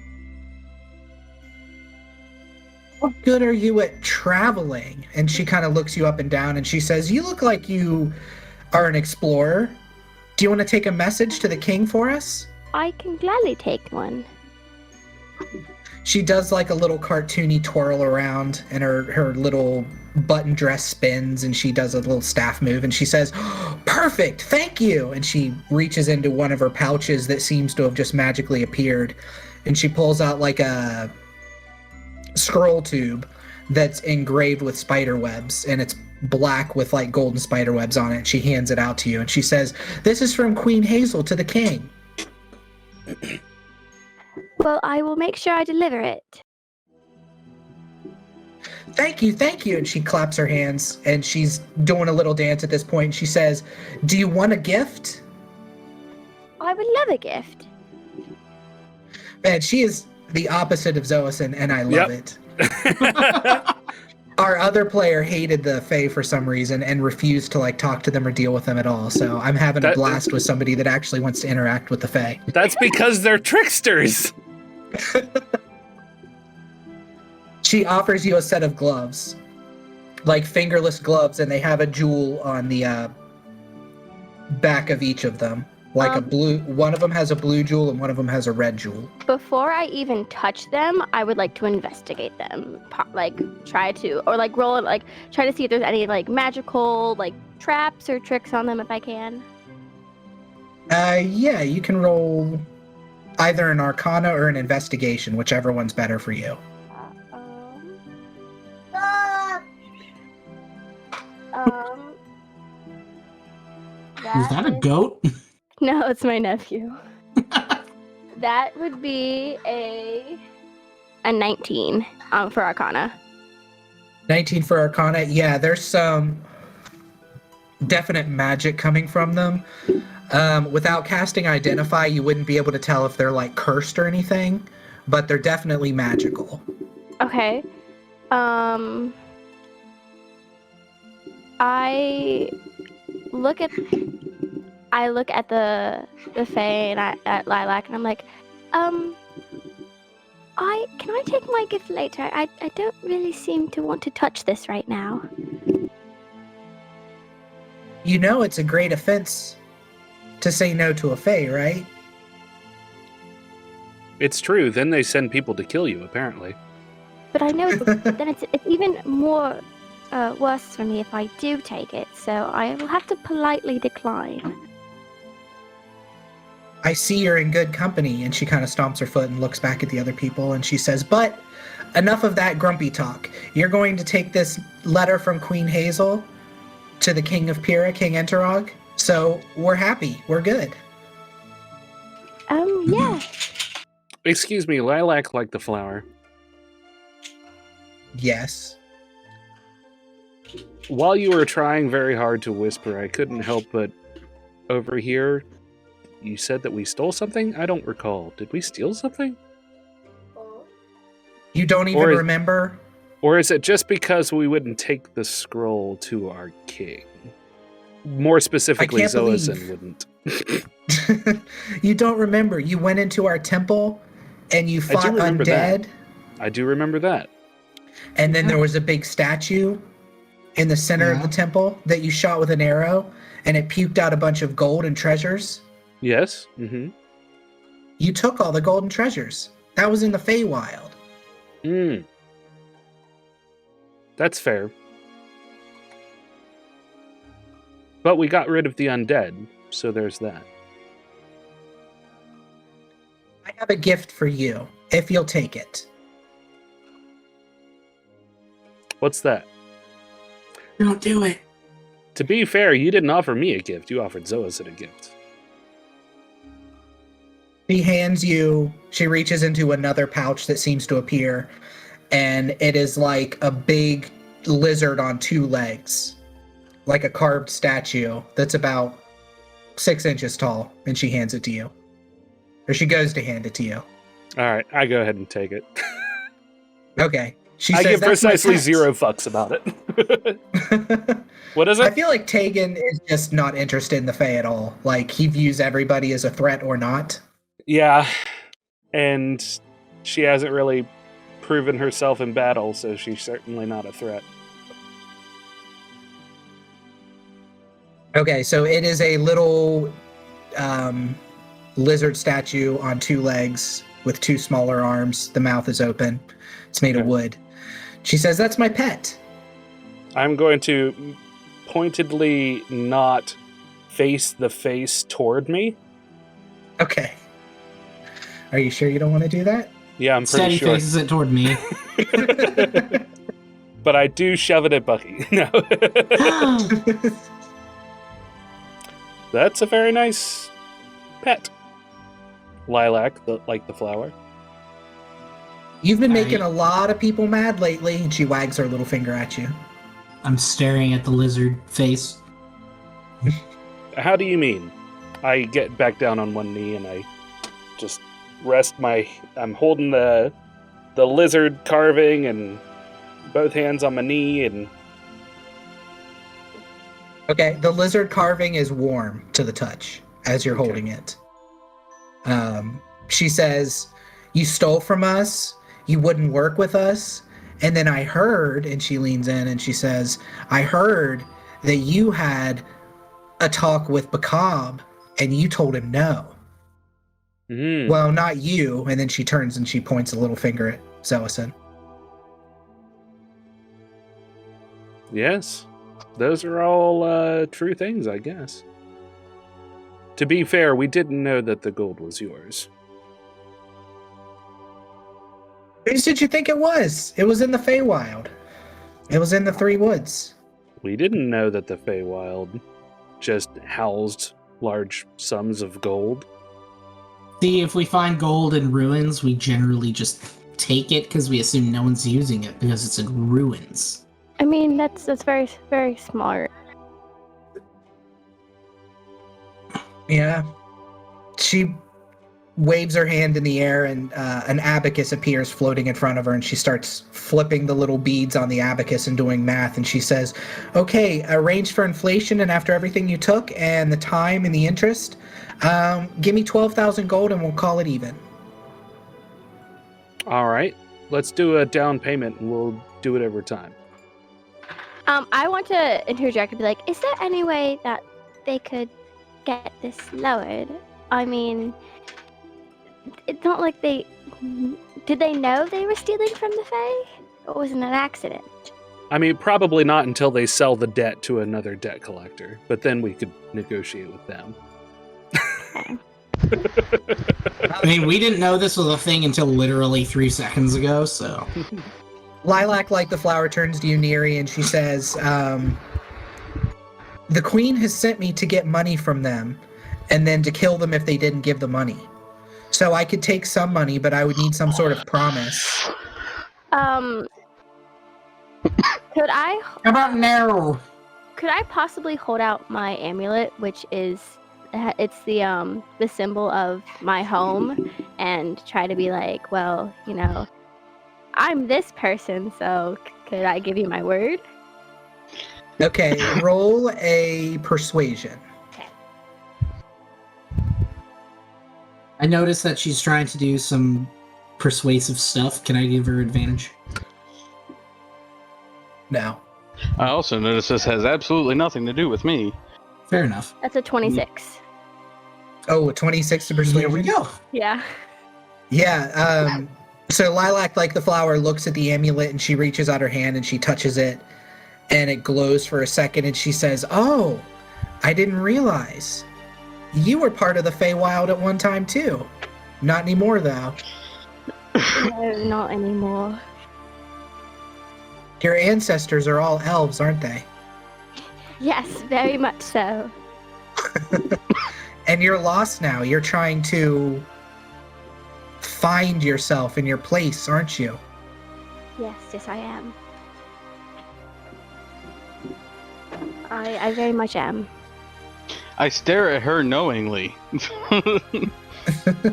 What good are you at traveling? And she kind of looks you up and down and she says, "You look like you are an explorer. Do you want to take a message to the king for us?" I can gladly take one. She does like a little cartoony twirl around and her little button dress spins and she does a little staff move and she says, "Perfect, thank you." And she reaches into one of her pouches that seems to have just magically appeared and she pulls out like a scroll tube that's engraved with spider webs and it's black with like golden spider webs on it. She hands it out to you and she says, "This is from Queen Hazel to the king." Well, I will make sure I deliver it. Thank you. And she claps her hands and she's doing a little dance at this point and she says, "Do you want a gift?" I would love a gift. Man, she is the opposite of Zoason and I love it. Our other player hated the Fae for some reason and refused to talk to them or deal with them at all. So I'm having a blast with somebody that actually wants to interact with the Fae. That's because they're tricksters. She offers you a set of gloves, like fingerless gloves, and they have a jewel on the back of each of them. Like a blue, one of them has a blue jewel and one of them has a red jewel. Before I even touch them, I would like to investigate them. Try to see if there's any magical traps or tricks on them if I can. Yeah, you can roll either an Arcana or an Investigation, whichever one's better for you. Is that a goat? No, it's my nephew. That would be a 19 for Arcana. 19 for Arcana. Yeah, there's some definite magic coming from them. Without casting Identify, you wouldn't be able to tell if they're cursed or anything, but they're definitely magical. Okay. I look at the Fae and at Lilac and I'm like, can I take my gift later? I don't really seem to want to touch this right now. You know it's a great offense to say no to a Fae, right? It's true. Then they send people to kill you, apparently. But I know then it's even more worse for me if I do take it, so I will have to politely decline. I see you're in good company, and she kind of stomps her foot and looks back at the other people, and she says, "But enough of that grumpy talk. You're going to take this letter from Queen Hazel to the King of Pyrrha, King Enterog, so we're happy. We're good." Yeah. Excuse me, lilac like the flower. Yes. While you were trying very hard to whisper, I couldn't help but overhear. You said that we stole something? I don't recall. Did we steal something? You don't even remember? Or is it just because we wouldn't take the scroll to our king? More specifically, Zoazin wouldn't. You don't remember. You went into our temple and you I do fought remember undead, that. I do remember that. and then there was a big statue in the center of the Yeah. temple that you shot with an arrow, and it puked out a bunch of gold and treasures. Yes. Mm-hmm. You took all the gold and treasures. That was in the Feywild. Mm. That's fair. But we got rid of the undead, so there's that. I have a gift for you, if you'll take it. What's that? Don't do it. To be fair, you didn't offer me a gift. You offered Zoazit a gift. She reaches into another pouch that seems to appear, and it is like a big lizard on 2 legs, like a carved statue that's about 6 inches tall, and she hands it to you. Or she goes to hand it to you. All right, I go ahead and take it. Okay. She I says, give "That's my precisely pet." 0 fucks about it. What is I it? feel like Tegan is just not interested in the Fae at all. Like, he views everybody as a threat or not. Yeah, and she hasn't really proven herself in battle, so she's certainly not a threat. Okay, so it is a little lizard statue on 2 legs with 2 smaller arms. The mouth is open. It's made of Okay. wood. She says, "That's my pet." I'm going to pointedly not face the face toward me. Okay. Are you sure you don't want to do that? Yeah, I'm Steady pretty sure. faces it toward me. But I do shove it at Bucky. No. That's a very nice pet. Lilac, like the flower. You've been Alright. making a lot of people mad lately, and she wags her little finger at you. I'm staring at the lizard face. How do you mean? I get back down on one knee and I just rest I'm holding the lizard carving and both hands on my knee and Okay, the lizard carving is warm to the touch as you're Okay. holding it. She says, "You stole from us, you wouldn't work with us, and then I heard," and she leans in and she says, "I heard that you had a talk with Bakab, and you told him no." Mm. Well, not you, and then she turns and she points a little finger at Zoason. Yes. Those are all true things, I guess. To be fair, we didn't know that the gold was yours. Whose did you think it was? It was in the Feywild. It was in the 3 woods. We didn't know that the Feywild just housed large sums of gold. See, if we find gold in ruins, we generally just take it because we assume no one's using it because it's in ruins. I mean, that's very, very smart. Yeah. She waves her hand in the air, and an abacus appears floating in front of her, and she starts flipping the little beads on the abacus and doing math, and she says, "Okay, arranged for inflation and after everything you took and the time and the interest, give me 12,000 gold and we'll call it even." All right, let's do a down payment and we'll do it over time. I want to interject and be like, is there any way that they could get this lowered? I mean, it's not like did they know they were stealing from the Fae? Or was it an accident? I mean, probably not until they sell the debt to another debt collector, but then we could negotiate with them. Okay. I mean, we didn't know this was a thing until literally 3 seconds ago, so. Lilac, like the flower, turns to you, Neri, and she says, "The queen has sent me to get money from them and then to kill them if they didn't give the money. So I could take some money, but I would need some sort of promise." Could I How about no? could I possibly hold out my amulet, which is it's the symbol of my home, and try to be like, well, you know, I'm this person, so could I give you my word? Okay, roll a persuasion. I noticed that she's trying to do some persuasive stuff. Can I give her advantage? No. I also notice this has absolutely nothing to do with me. Fair enough. That's a 26. Oh, 26 to persuasion. There we go. Yeah. Yeah. So Lilac, like the flower, looks at the amulet and she reaches out her hand and she touches it, and it glows for a second, and she says, "Oh, I didn't realize you were part of the Feywild at one time too. Not anymore, though. No, not anymore. Your ancestors are all elves, aren't they? Yes, very much so. And you're lost now. You're trying to find yourself in your place, aren't you?" Yes, I am. I very much am. I stare at her knowingly.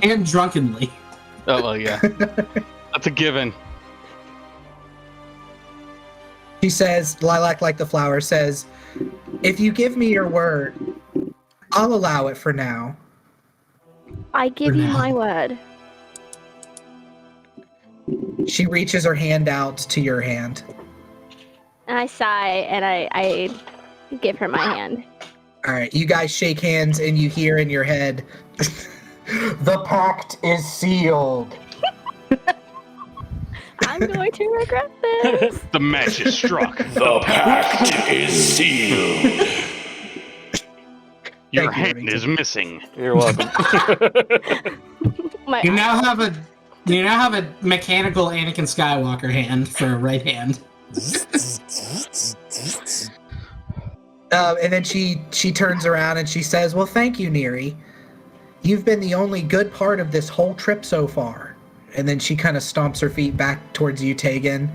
And drunkenly. Oh, well, yeah. That's a given. She says, Lilac, like the flower, says, "If you give me your word, I'll allow it for now." I give For you now. my word. She reaches her hand out to your hand. And I sigh and I give her my hand. All right, you guys shake hands and you hear in your head, "The pact is sealed." I'm going to regret this. The match is struck. The pact is sealed. Your Thank you, hand Remington. is missing. You're welcome. My You now have a mechanical Anakin Skywalker hand for a right hand. And then she turns around and she says, "Well, thank you, Neri. You've been the only good part of this whole trip so far." And then she kind of stomps her feet back towards you, Tegan,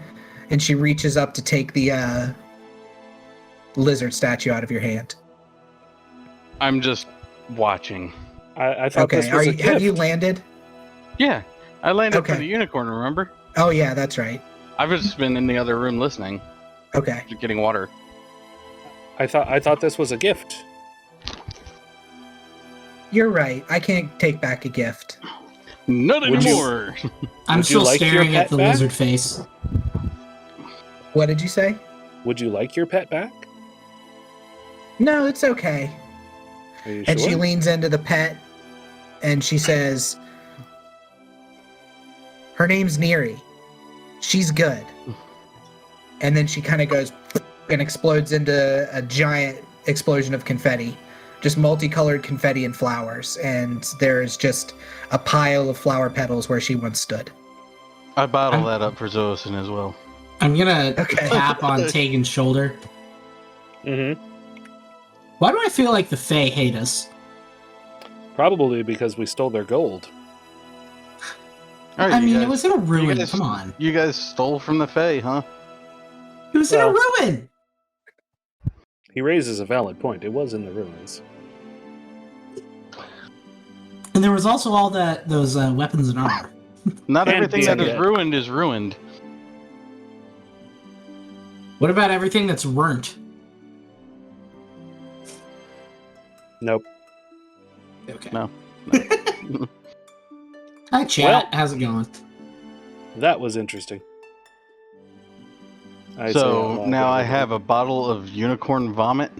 and she reaches up to take the lizard statue out of your hand. I'm just watching. I thought Okay, this was a gift. have you landed? Yeah, I landed for Okay. the unicorn, remember? Oh yeah, that's right. I've just been in the other room listening, Okay. getting water. I thought this was a gift. You're right. I can't take back a gift. Not Would you- anymore. I'm Would you still like your staring at pet the back? lizard face. What did you say? Would you like your pet back? No, it's okay. Are you And sure? she leans into the pet and she says, "Her name's Neri. She's good." And then she kind of goes and explodes into a giant explosion of confetti. Just multicolored confetti and flowers. And there's just a pile of flower petals where she once stood. I bottle that up for Zosin as well. I'm gonna Okay. tap on Tegan's shoulder. Mm-hmm. Why do I feel like the Fae hate us? Probably because we stole their gold. All right, I you mean, guys, it was in a ruin. guys- Come on. You guys stole from the Fae, huh? It was in a Well- ruin! He raises a valid point. It was in the ruins. And there was also all those weapons and armor. Not And everything that being is dead. ruined is ruined. What about everything that's burnt? Nope. Okay. No. Hi, chat. Well- How's it going? That was interesting. I'd say So out loud now I rather have a bottle of unicorn vomit.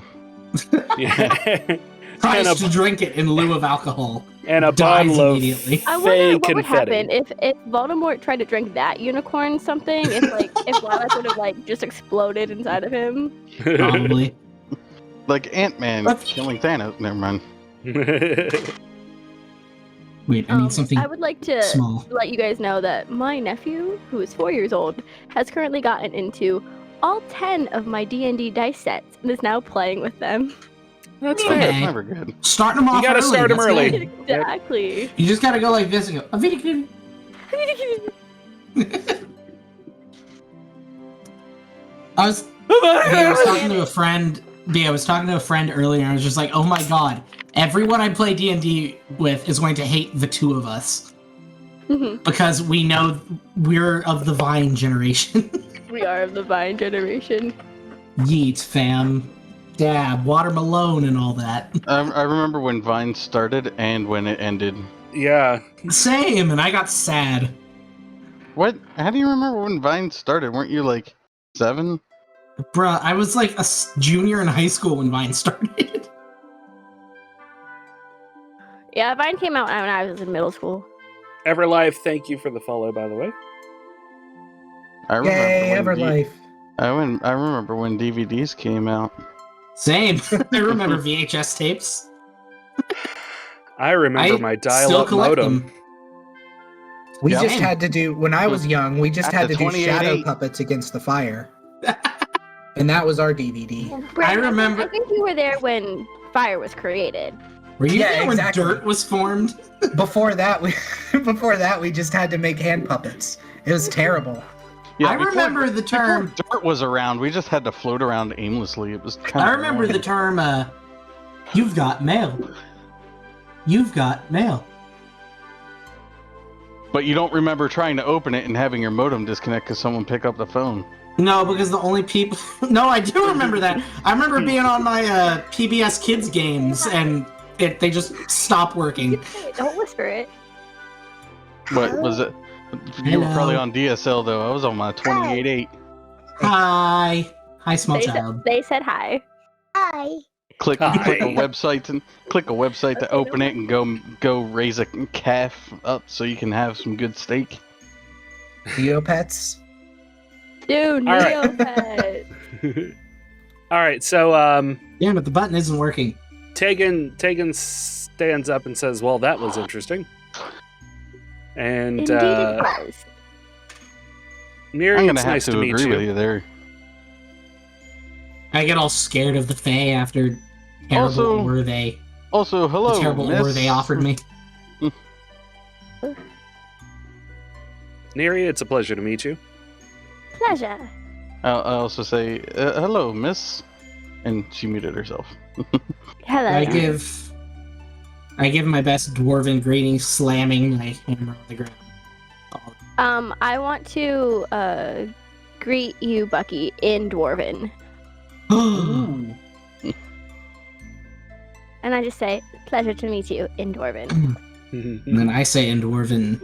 than- Yeah. Tries And to drink it in lieu of alcohol. and a Dies bottle of immediately. I fey wonder what would confetti. happen if Voldemort tried to drink that unicorn something. If Lilac would have just exploded inside of him. Probably. Like Ant-Man What? killing Thanos. Never mind. Wait, I need something I would like to small. let you guys know that my nephew, who is 4 years old, has currently gotten into all 10 of my D&D dice sets and is now playing with them. That's Okay. fair. That's never good. Starting them You off gotta early. start 'em that's early. good. Exactly. You just gotta go like this and go, "A video game." I was talking to a friend. I was talking to a friend earlier, and I was just like, "Oh my god, everyone I play D&D with is going to hate the two of us Mhm. because we know we're of the Vine generation." We are of the Vine generation. Yeet, fam, dab, Water Malone, and all that. I remember when Vine started and when it ended. Yeah. Same, and I got sad. What? How do you remember when Vine started? Weren't you like 7? Bruh, I was like a junior in high school when Vine started. Yeah, Vine came out when I was in middle school. Everlife, thank you for the follow, by the way. I remember Yay, when Everlife. I remember when DVDs came out. Same. I remember VHS tapes. I remember I my still dial-up collect modem. them. We Yeah. just had to do, when I was young, we just At had the to do shadow 28.8. puppets against the fire. And that was our DVD. Brandon, remember- I think you were there when fire was created. Were you Yeah, there exactly. when dirt was formed? Before that, we just had to make hand puppets. It was terrible. Yeah, I before- remember the term. Before dirt was around, we just had to float around aimlessly. It was kind I of remember the term. You've got mail. You've got mail. But you don't remember trying to open it and having your modem disconnect because someone picked up the phone. No, because the only people. No, I do remember that. I remember being on my PBS Kids games and they just stopped working. Don't whisper it. What was it? You were Hello. probably on DSL though. I was on my 28.8. Hi, small They child. said, they said hi. Hi. Click Hi. a website to open it and go raise a calf up so you can have some good steak. Neopets. Dude, All right. Neopet. All right, so Damn it, the button isn't working. Tegan stands up and says, "Well, that was interesting." And Indeed it was. Miri, I'm gonna it's have nice to to meet agree with you. you there. I get all scared of the Fae after terrible Also- ore they Also, hello, the terrible ore miss. they offered me. Neri, it's a pleasure to meet you. Pleasure. I also say hello, miss, and she muted herself. Hello. I give my best dwarven greeting, slamming my hammer on the ground. I want to greet you, Bucky, in Dwarven. Oh. And I just say, pleasure to meet you in Dwarven. And then I say in dwarven,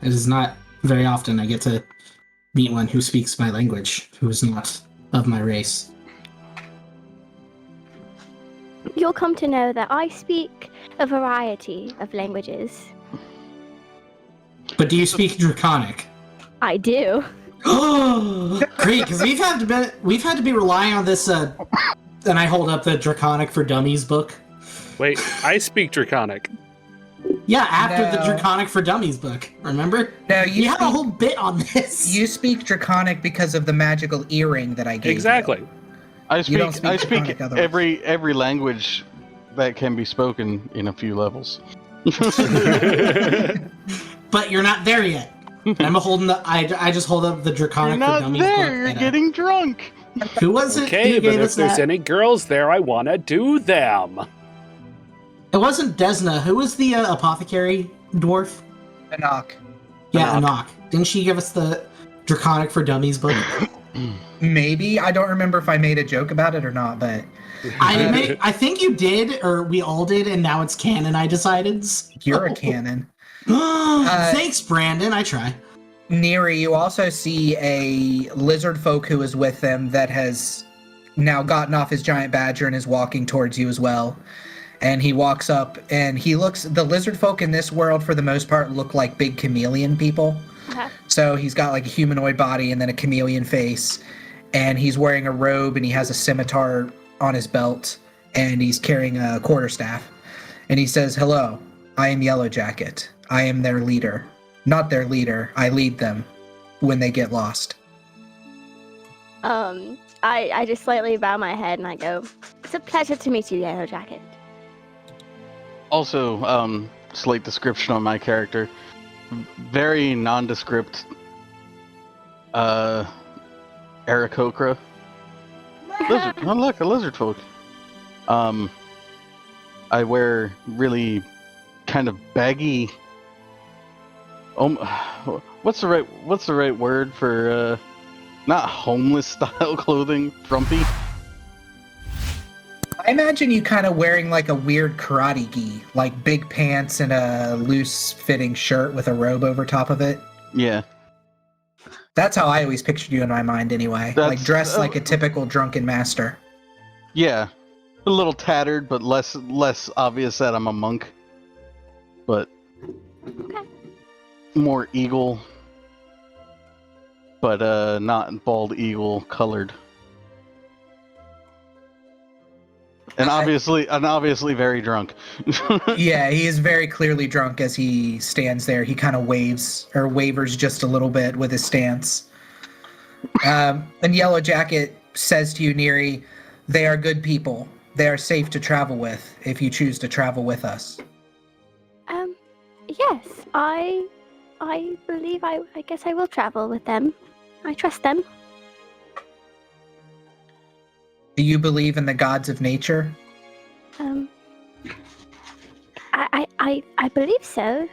it is not very often I get to meet one who speaks my language, who is not of my race. You'll come to know that I speak a variety of languages. But do you speak Draconic? I do. Great, because we've had to be relying on this. And I hold up the Draconic for Dummies book. Wait, I speak Draconic. Yeah, after the No. Draconic for Dummies book. Remember? No, You you had a speak, whole bit on this. you speak Draconic because of the magical earring that I gave Exactly. you. I don't speak speak Draconic otherwise. every language that can be spoken in a few levels. But you're not there yet. I'm holding the. I just hold up the You're Draconic for not Dummies there. book. You're and, getting drunk. Who was it? Okay, who but gave if us there's that? any girls there, I want to do them. It wasn't Desna. Who was the apothecary dwarf? Enoch. Yeah, Enoch. Enoch. Didn't she give us the Draconic for Dummies book? Maybe. I don't remember if I made a joke about it or not, but I think you did, or we all did, and now it's canon. I decided. you're a canon. Thanks, Brandon. I try. Neri, you also see a lizard folk who is with them that has now gotten off his giant badger and is walking towards you as well. And he walks up and he looks. The lizard folk in this world, for the most part, look like big chameleon people. Uh-huh. So he's got like a humanoid body and then a chameleon face. And he's wearing a robe and he has a scimitar on his belt. And he's carrying a quarterstaff. And he says, "Hello, I am Yellow Jacket. I am their leader. Not their leader. I lead them when they get lost." I just slightly bow my head and I go, it's a pleasure to meet you, Yellow Jacket. Also, slight description on my character. Very nondescript. Aarakocra. Lizard. Oh, look, a lizard folk. I wear really kind of baggy. What's the right word for not homeless style clothing? Frumpy. I imagine you kind of wearing like a weird karate gi, like big pants and a loose-fitting shirt with a robe over top of it. Yeah. That's how I always pictured you in my mind, anyway. Like That's, dressed like a typical drunken master. Yeah. A little tattered, but less obvious that I'm a monk. But more eagle. But not bald eagle colored. And obviously very drunk. Yeah, he is very clearly drunk as he stands there. He kind of wavers just a little bit with his stance. And Yellow Jacket says to you, Neri, they are good people. They are safe to travel with if you choose to travel with us. Yes, I believe I guess I will travel with them. I trust them. Do you believe in the gods of nature? I believe so.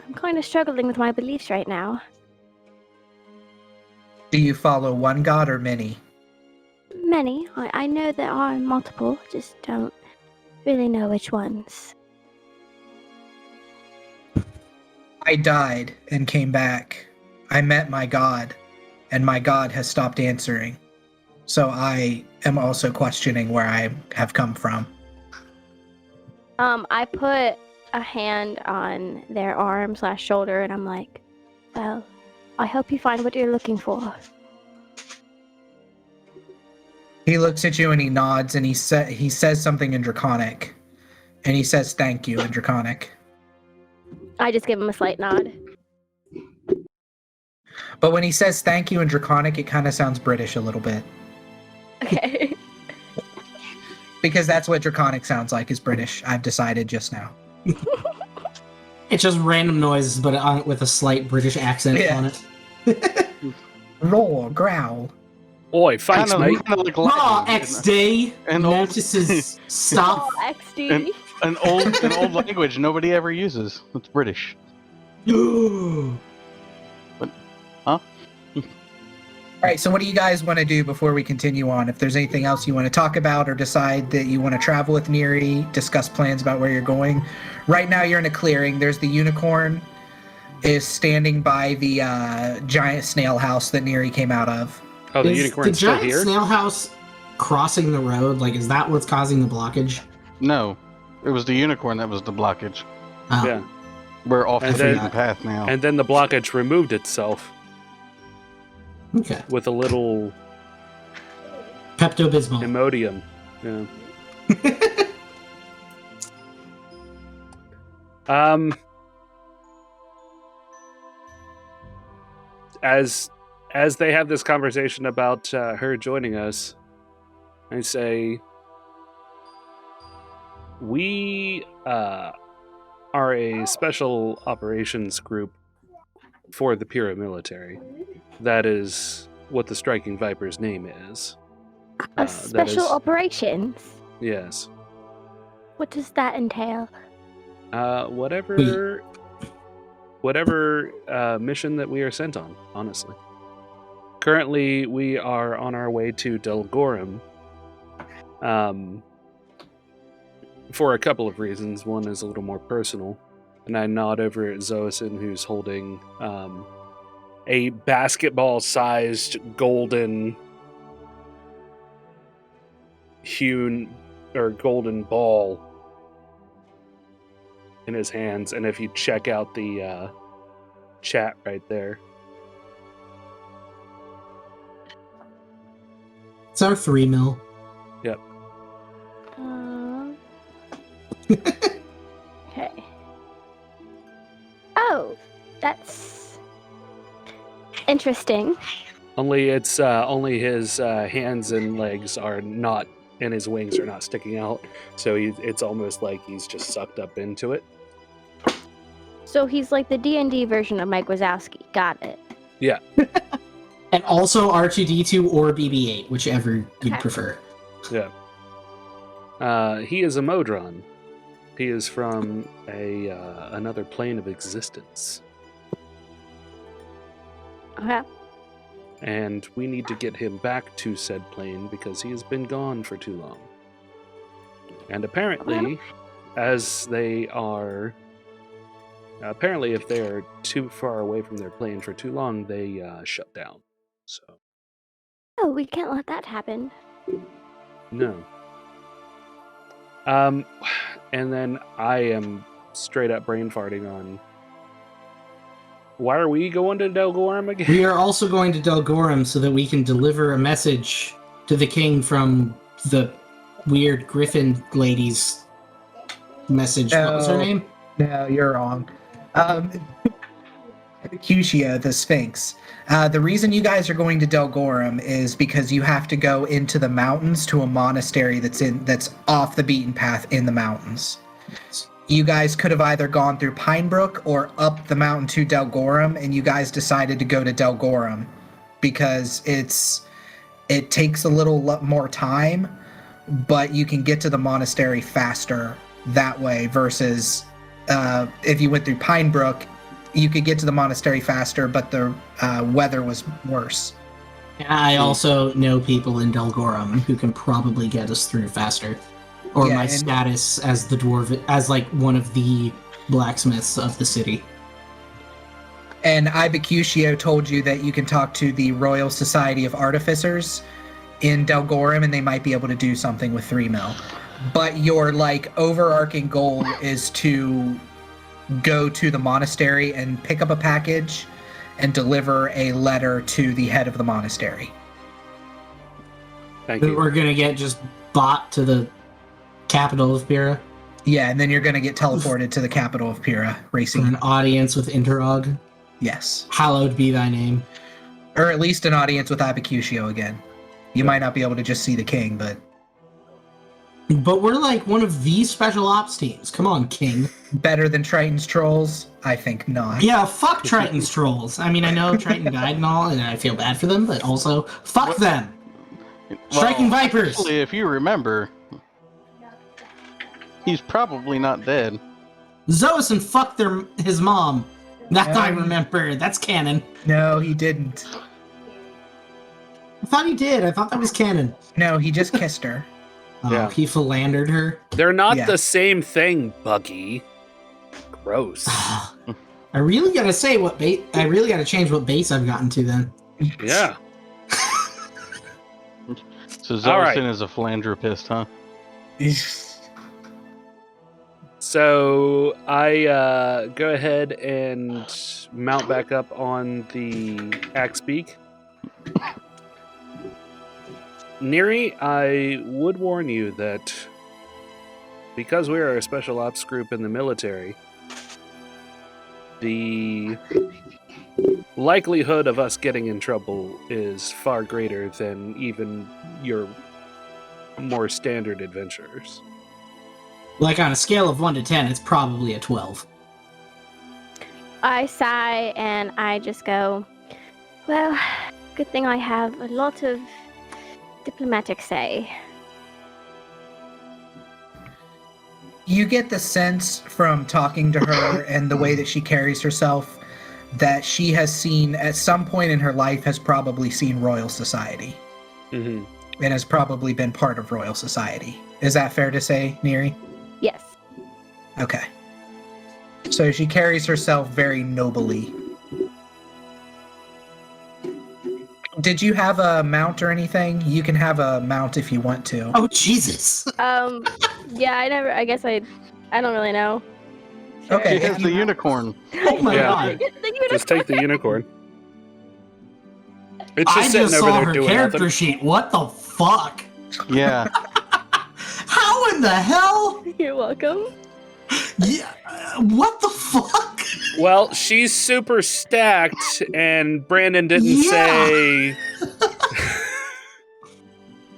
I'm kind of struggling with my beliefs right now. Do you follow one god or many? Many. I know there are multiple, just don't really know which ones. I died and came back. I met my god, and my god has stopped answering. So I am also questioning where I have come from. I put a hand on their arm/shoulder, and I'm like, well, I hope you find what you're looking for. He looks at you and he nods and he says something in Draconic. And he says thank you in Draconic. I just give him a slight nod. But when he says thank you in Draconic, it kind of sounds British a little bit. Okay. Because that's what Draconic sounds like, is British. I've decided just now. It's just random noises, but with a slight British accent Yeah. on it. Roar, growl. Oi, thanks, mate. Kind of like Raw Latin. XD! And old- Mantis's stuff. Oh, XD. An old language nobody ever uses. It's British. All right, so what do you guys want to do before we continue on? If there's anything else you want to talk about or decide that you want to travel with Neri, discuss plans about where you're going. Right now you're in a clearing. There's the unicorn is standing by the giant snail house that Neri came out of. Oh, the Is unicorn's the still giant here? snail house crossing the road? Like, is that what's causing the blockage? No, it was the unicorn that was the blockage. Oh. Yeah. We're off And the then- beaten path now. And then the blockage removed itself Okay. with a little Pepto-Bismol. Imodium. Yeah. As they have this conversation about her joining us, I say, we are a special operations group for the Pura military. That is what the Striking Viper's name is. A special is- operations? Yes. What does that entail? Whatever mission that we are sent on, honestly. Currently, we are on our way to Delgorum. For a couple of reasons. One is a little more personal. And I nod over at Zoason, who's holding a basketball-sized golden hewn or golden ball in his hands. And if you check out the chat right there, It's our 3 mil. Okay. Oh, that's interesting. only it's only his hands and legs are not, and his wings are not sticking out. So it's almost like he's just sucked up into it. So he's like the D&D version of Mike Wazowski. Got it. Yeah. And also R2D2 or BB-8, whichever you'd Okay. prefer. Yeah. He is a Modron. He is from another plane of existence. Okay. And we need to get him back to said plane because he has been gone for too long. And apparently, as they are... Apparently, if they are too far away from their plane for too long, they shut down. So, Oh, we can't let that happen. no. And then I am straight up brain farting on... Why are we going to Delgorum again? We are also going to Delgorum so that we can deliver a message to the king from the weird griffin lady's message. What was her No. name? No, you're wrong. Cusio, the Sphinx. The reason you guys are going to Delgorum is because you have to go into the mountains to a monastery that's off the beaten path in the mountains. You guys could have either gone through Pinebrook or up the mountain to Delgorum, and you guys decided to go to Delgorum because it takes a little more time, but you can get to the monastery faster that way versus if you went through Pinebrook, you could get to the monastery faster, but the weather was worse. I also know people in Delgorum who can probably get us through faster. Or Yeah, my and- status as the dwarf, as like one of the blacksmiths of the city. And Ibacusio told you that you can talk to the Royal Society of Artificers in Delgorum, and they might be able to do something with 3 mil. But your like overarching goal is to go to the monastery and pick up a package and deliver a letter to the head of the monastery. Thank That you. we're gonna get just bought to the capital of Pyrrha Yeah, and then you're going to get teleported to the capital of Pyrrha, for racing. an audience with Interog. Yes. Hallowed be thy name. Or at least an audience with Ibacusio again. You might not be able to just see the king, but But we're like one of these special ops teams. Come on, King. better than Triton's trolls? I think not. Yeah, fuck Triton's trolls. I mean, I know Triton died and all, and I feel bad for them, but also, fuck What- them! Striking Vipers! Actually, if you remember, he's probably not dead. Zoison fucked his mom. That I Um, remember. That's canon. No, he didn't. I thought he did. I thought that was canon. No, he just kissed her. Oh, Yeah. he philandered her. They're not Yeah. the same thing, Buggy. Gross. I really gotta say what base. I really gotta change what base I've gotten to then. Yeah. So All Zosin right. is a philanthropist, huh? So I go ahead and mount back up on the axe beak. Neri, I would warn you that because we are a special ops group in the military, the likelihood of us getting in trouble is far greater than even your more standard adventurers. Like on a scale of 1 to 10, it's probably a 12. I sigh and I just go, well, good thing I have a lot of diplomatic say. You get the sense from talking to her and the way that she carries herself that she has seen, at some point in her life, has probably seen Royal Society Mm-hmm. and has probably been part of Royal Society. Is that fair to say, Neri? Yes. Okay. So she carries herself very nobly. Did you have a mount or anything? You can have a mount if you want to. Oh, Jesus! Yeah, I guess I don't really know. Okay. She has the unicorn. Oh my Yeah. god. Just take the unicorn. It's I just sitting just over saw there her doing character nothing. sheet. What the fuck? Yeah. How in the hell? You're welcome. Yeah, what the fuck? Well, she's super stacked, and Brandon didn't Yeah. say.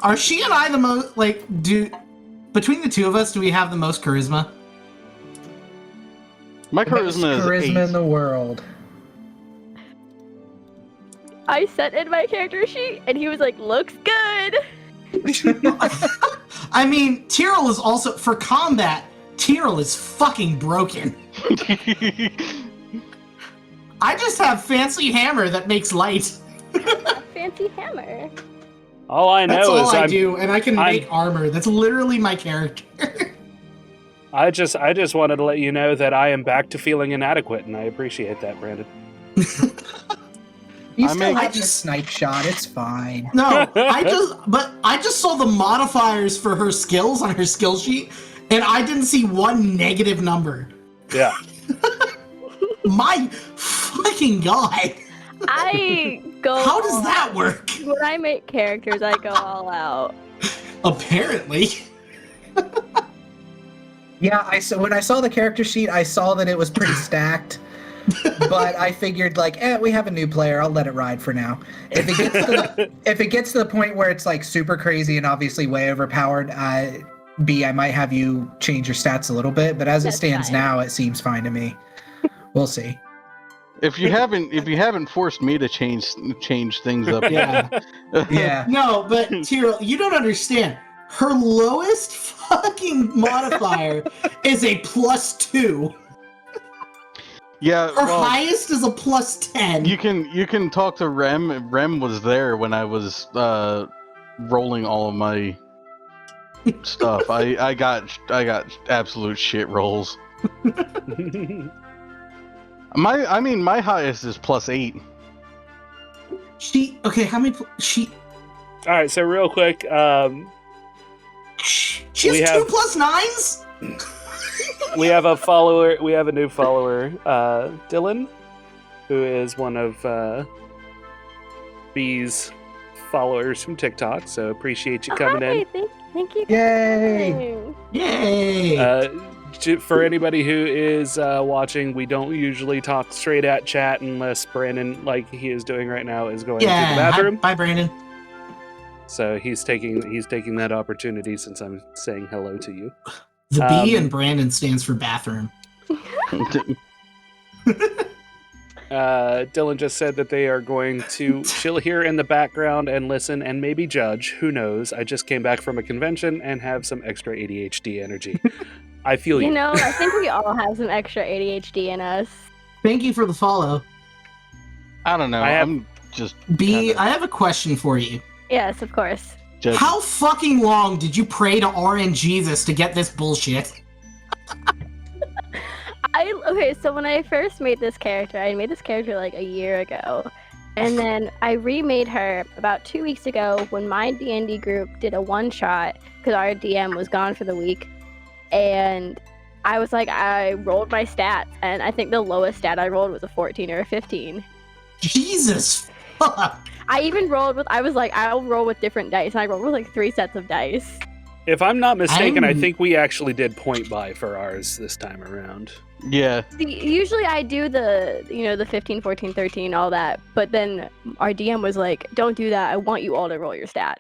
Are she and I the most, like, between the two of us, do we have the most charisma? My The most charisma is charisma 8. in the world. I sent in my character sheet and he was like, looks good. I mean, Tyrell is also, for combat, Tyrell is fucking broken. I just have fancy hammer that makes light. A fancy hammer. All I know That's all is I I'm. do, and I can I'm- make armor. That's literally my character. I just wanted to let you know that I am back to feeling inadequate, and I appreciate that, Brandon. You I still make- have your snipe shot. It's fine. No, I just saw the modifiers for her skills on her skill sheet, and I didn't see one negative number. Yeah. My fucking god! I go. How does all that out. work? When I make characters, I go all out. Apparently. Yeah, when I saw the character sheet, I saw that it was pretty stacked. But I figured, like, we have a new player. I'll let it ride for now. If it gets to the point where it's like super crazy and obviously way overpowered, I might have you change your stats a little bit. But as it That's stands fine. now, it seems fine to me. We'll see. If you haven't forced me to change things up, Yeah. Yeah. No, but Tyrell, you don't understand. Her lowest fucking modifier is a +2. yeah. Her Well, highest is a +10. you can talk to Rem. Rem was there when I was rolling all of my stuff. I got absolute shit rolls. My highest is +8. How many? All right, so real quick, She We has have- 2 +9s? we have a follower. We have a new follower, Dylan, who is one of B's followers from TikTok. So appreciate you coming in. Thank you. Yay! Yay! For anybody who is watching, we don't usually talk straight at chat unless Brandon, like he is doing right now, is going to the bathroom. Bye, Brandon. So he's taking that opportunity since I'm saying hello to you. The B Um, in Brandon stands for bathroom. Dylan just said that they are going to chill here in the background and listen and maybe judge. Who knows? I just came back from a convention and have some extra ADHD energy. I feel you. You know, I think we all have some extra ADHD in us. Thank you for the follow. I don't know. I have- I'm just B, kinda I have a question for you. Yes, of course. judging. How fucking long did you pray to RNG this to get this bullshit? Okay, so when I first made this character, I made this character like a year ago. And then I remade her about 2 weeks ago when my D&D group did a one-shot because our DM was gone for the week. And I was like, I rolled my stats, and I think the lowest stat I rolled was a 14 or a 15. Jesus fuck. I even rolled with, I was like, I'll roll with different dice, and I rolled with like 3 sets of dice. If I'm not mistaken, I I'm- think we actually did point buy for ours this time around. Yeah. Usually I do the, the 15, 14, 13, all that, but then our DM was like, don't do that, I want you all to roll your stats.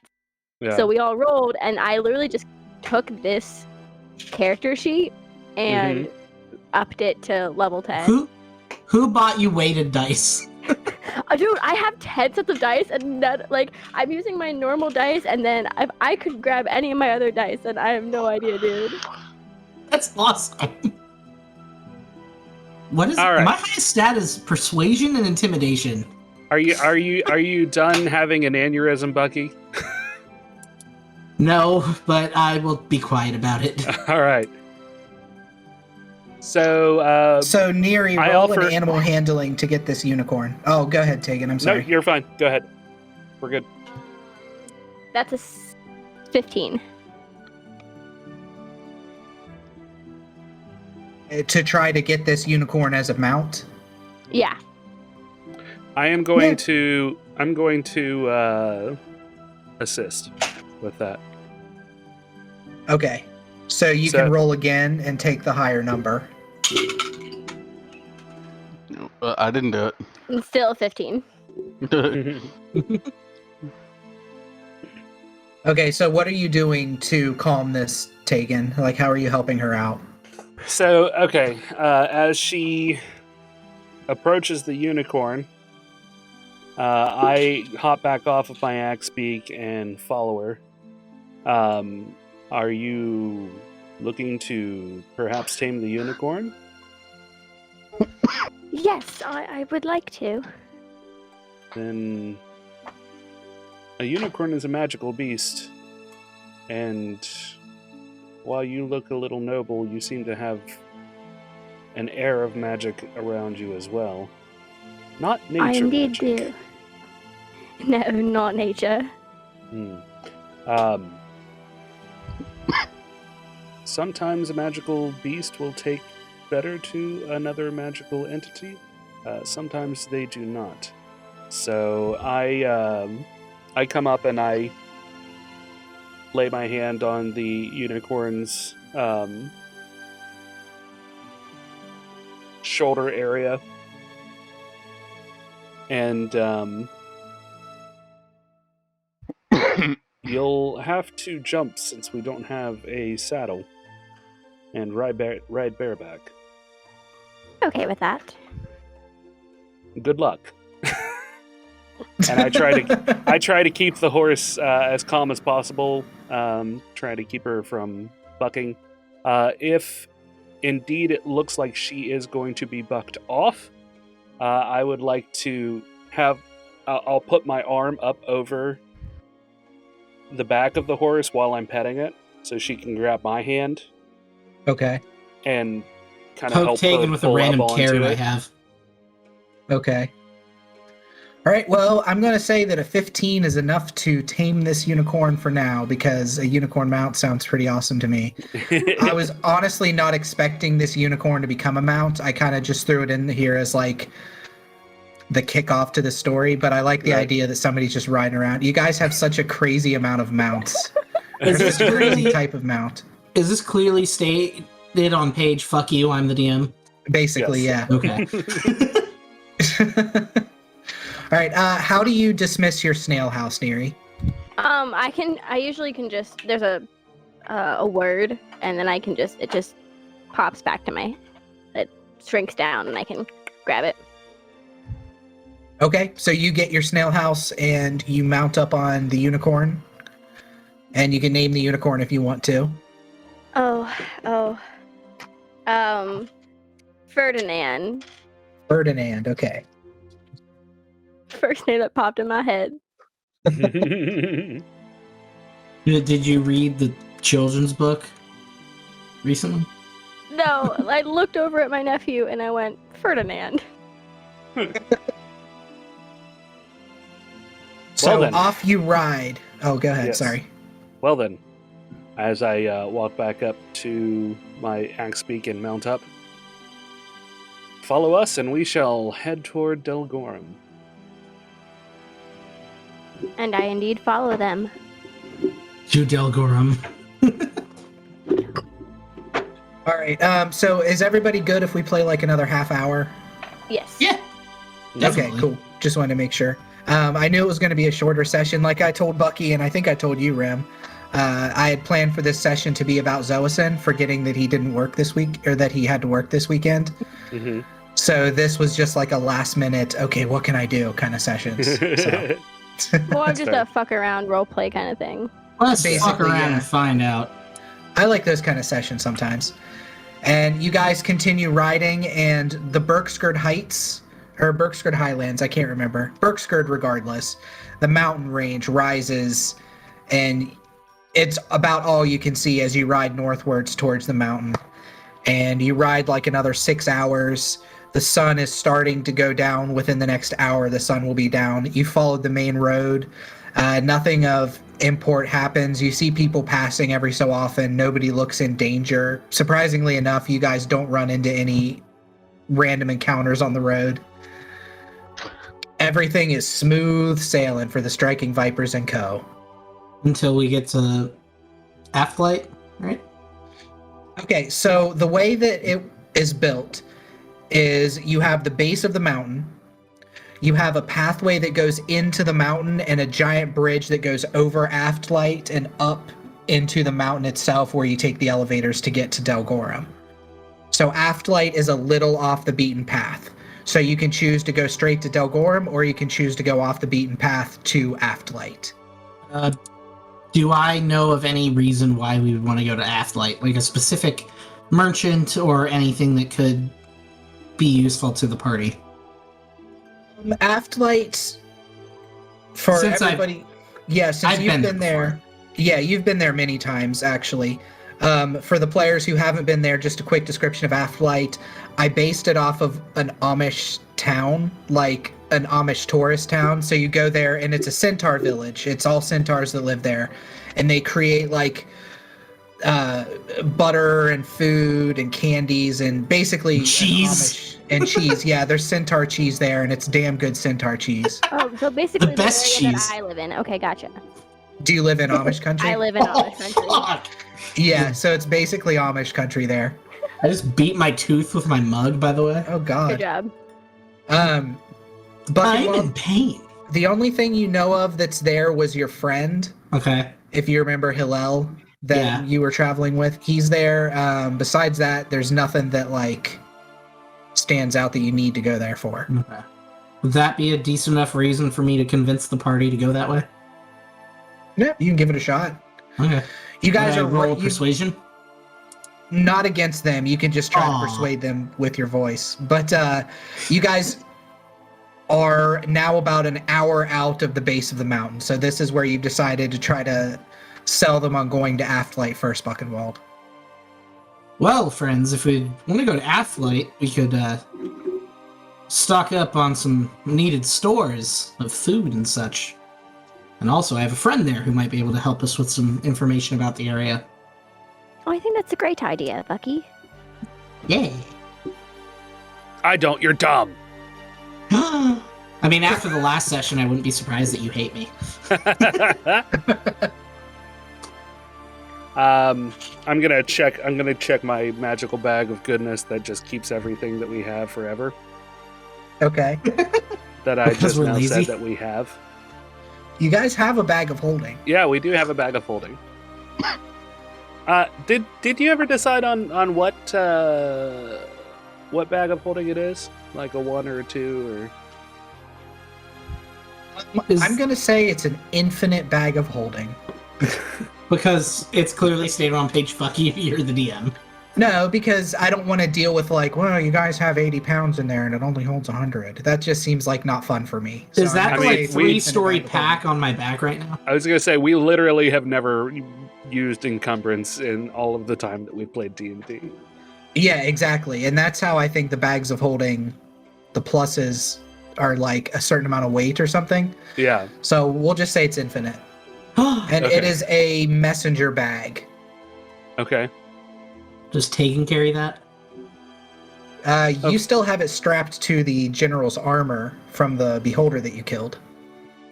Yeah. So we all rolled, and I literally just took this character sheet and upped it to level 10. Who bought you weighted dice? Dude, I have 10 sets of dice, and I'm using my normal dice, and then if I could grab any of my other dice, and I have no idea, dude. That's awesome. What is All right. my highest stat is persuasion and intimidation. Are you done having an aneurysm, Bucky? No, but I will be quiet about it. All right. So, So Neri, I roll offer- an animal handling to get this unicorn. Oh, go ahead, Tegan. I'm no, sorry. you're fine. Go ahead. We're good. That's a 15. To try to get this unicorn as a mount. Yeah. I'm going to assist with that. Okay. So you So- can roll again and take the higher number. I didn't do It's still a 15. it. Okay, so what are you doing to calm this Tegan? Like, how are you helping her out? So, okay, as she approaches the unicorn, I hop back off of my axe beak and follow her. Are you looking to perhaps tame the unicorn? Yes, I would like to. Then a unicorn is a magical beast, and while you look a little noble, you seem to have an air of magic around you as well. Not nature I indeed magic. do. No, not nature. Sometimes a magical beast will take better to another magical entity. Sometimes they do not. So I come up and I lay my hand on the unicorn's shoulder area, and you'll have to jump since we don't have a saddle, and ride bareback. Okay with that. Good luck. And I try to keep the horse as calm as possible. Try to keep her from bucking. If indeed it looks like she is going to be bucked off, I would like to have. I'll put my arm up over the back of the horse while I'm petting it, so she can grab my hand Okay. and kind of Poke help Tegan her with a pull random up onto carrot I it. have. Okay. All right, well, I'm going to say that a 15 is enough to tame this unicorn for now, because a unicorn mount sounds pretty awesome to me. I was honestly not expecting this unicorn to become a mount. I kind of just threw it in here as like the kickoff to the story, but I like the Right. idea that somebody's just riding around. You guys have such a crazy amount of mounts. Is this Crazy clearly, type of mount. is this clearly stated on page "Fuck you"? I'm the DM. Basically, Yes. Okay. yeah. All right, how do you dismiss your snail house, Neri? I usually can just, there's a word, and then it just pops back to it shrinks down, and I can grab it. Okay, so you get your snail house and you mount up on the unicorn, and you can name the unicorn if you want to. Ferdinand. Ferdinand, okay. First name that popped in my head. Did you read the children's book recently? No, I looked over at my nephew and I went, Ferdinand. So then. off you ride. Oh, go ahead, Yes. sorry. Well then, as I walk back up to my axe beak and mount up, follow us and we shall head toward Delgorum. And I indeed follow them. To Delgorum. All right, so is everybody good if we play like another half hour? Yes. Yeah. Okay, Definitely. cool. Just wanted to make sure. I knew it was going to be a shorter session, like I told Bucky, and I think I told you, Rem. I had planned for this session to be about Zoason, forgetting that he didn't work this week, or that he had to work this weekend. Mm-hmm. So this was just like a last minute, okay, what can I do kind of sessions. So. More That's just fair. a fuck around roleplay kind of thing. Let's fuck Basically, around yeah. and find out. I like those kind of sessions sometimes. And you guys continue riding, and the Berkskird Heights, or Berkskird Highlands, I can't remember. Berkskird regardless. The mountain range rises, and it's about all you can see as you ride northwards towards the mountain. And you ride like another 6 hours. The sun is starting to go down. Within the next hour, the sun will be down. You followed the main road. Nothing of import happens. You see people passing every so often. Nobody looks in danger. Surprisingly enough, you guys don't run into any random encounters on the road. Everything is smooth sailing for the Striking Vipers and Co. Until we get to Aftlight, right? Okay, so the way that it is built is you have the base of the mountain. You have a pathway that goes into the mountain and a giant bridge that goes over Aftlight and up into the mountain itself, where you take the elevators to get to Delgorum. So Aftlight is a little off the beaten path. So you can choose to go straight to Delgorum, or you can choose to go off the beaten path to Aftlight. Do I know of any reason why we would want to go to Aftlight? Like a specific merchant or anything that could be useful to the party? Aftlight, for Since everybody, since I've you've been been there there, yeah, you've been there many times actually. For the players who haven't been there, just a quick description of Afterlight. I based it off of an Amish town, like an Amish tourist town. So you go there, and it's a centaur village. It's all centaurs that live there, and they create like butter and food and candies and basically cheese and cheese. Yeah, there's centaur cheese there, and it's damn good centaur cheese. Oh, so basically The best area cheese. that I live in. Okay, gotcha. Do you live in Amish country? I live in Amish country. Fuck. Yeah, so it's basically Amish country there. I just beat my tooth with my mug, by the way. Oh Good God. job. But I'm in pain. the only thing you know of that's there was your friend, Okay. if you remember Hillel, that Yeah. you were traveling with. He's there. Besides that, there's nothing that like stands out that you need to go there for. Okay. Would that be a decent enough reason for me to convince the party to go that way? Yeah, you can give it a shot. Okay. You guys Would I are roll you- persuasion. not against them. You can just try Aw. to persuade them with your voice. But you guys are now about an hour out of the base of the mountain. So this is where you've decided to try to sell them on going to Aftlight first, Buchenwald. Well, friends, if we want to go to Athlight, we could stock up on some needed stores of food and such. And also, I have a friend there who might be able to help us with some information about the area. Oh, I think that's a great idea, Bucky. Yay! I don't. You're dumb. I mean, after the last session, I wouldn't be surprised that you hate me. I'm gonna check my magical bag of goodness that just keeps everything that we have forever. Okay. That I Because just we're now lazy? said that we have. You guys have a bag of holding. Yeah, we do have a bag of holding. Did you ever decide on what bag of holding it is? Like a 1 or a 2 or? I'm going to say it's an infinite bag of holding. Because it's clearly stated on page Bucky if you're the DM. No, because I don't want to deal with like, well, you guys have 80 pounds in there and it only holds 100. That just seems like not fun for me. Is that I'm the gonna like say we- it's an 3-story infinite bag of pack on my back right now? I was gonna say we literally have never used encumbrance in all of the time that we've played D&D. holding. Yeah, exactly. And that's how I think the bags of holding, the pluses are like a certain amount of weight or something. Yeah. So we'll just say it's infinite. And Okay. it is a messenger bag. Okay. Just Tegan carry that? You still have it strapped to the general's armor from the beholder that you killed.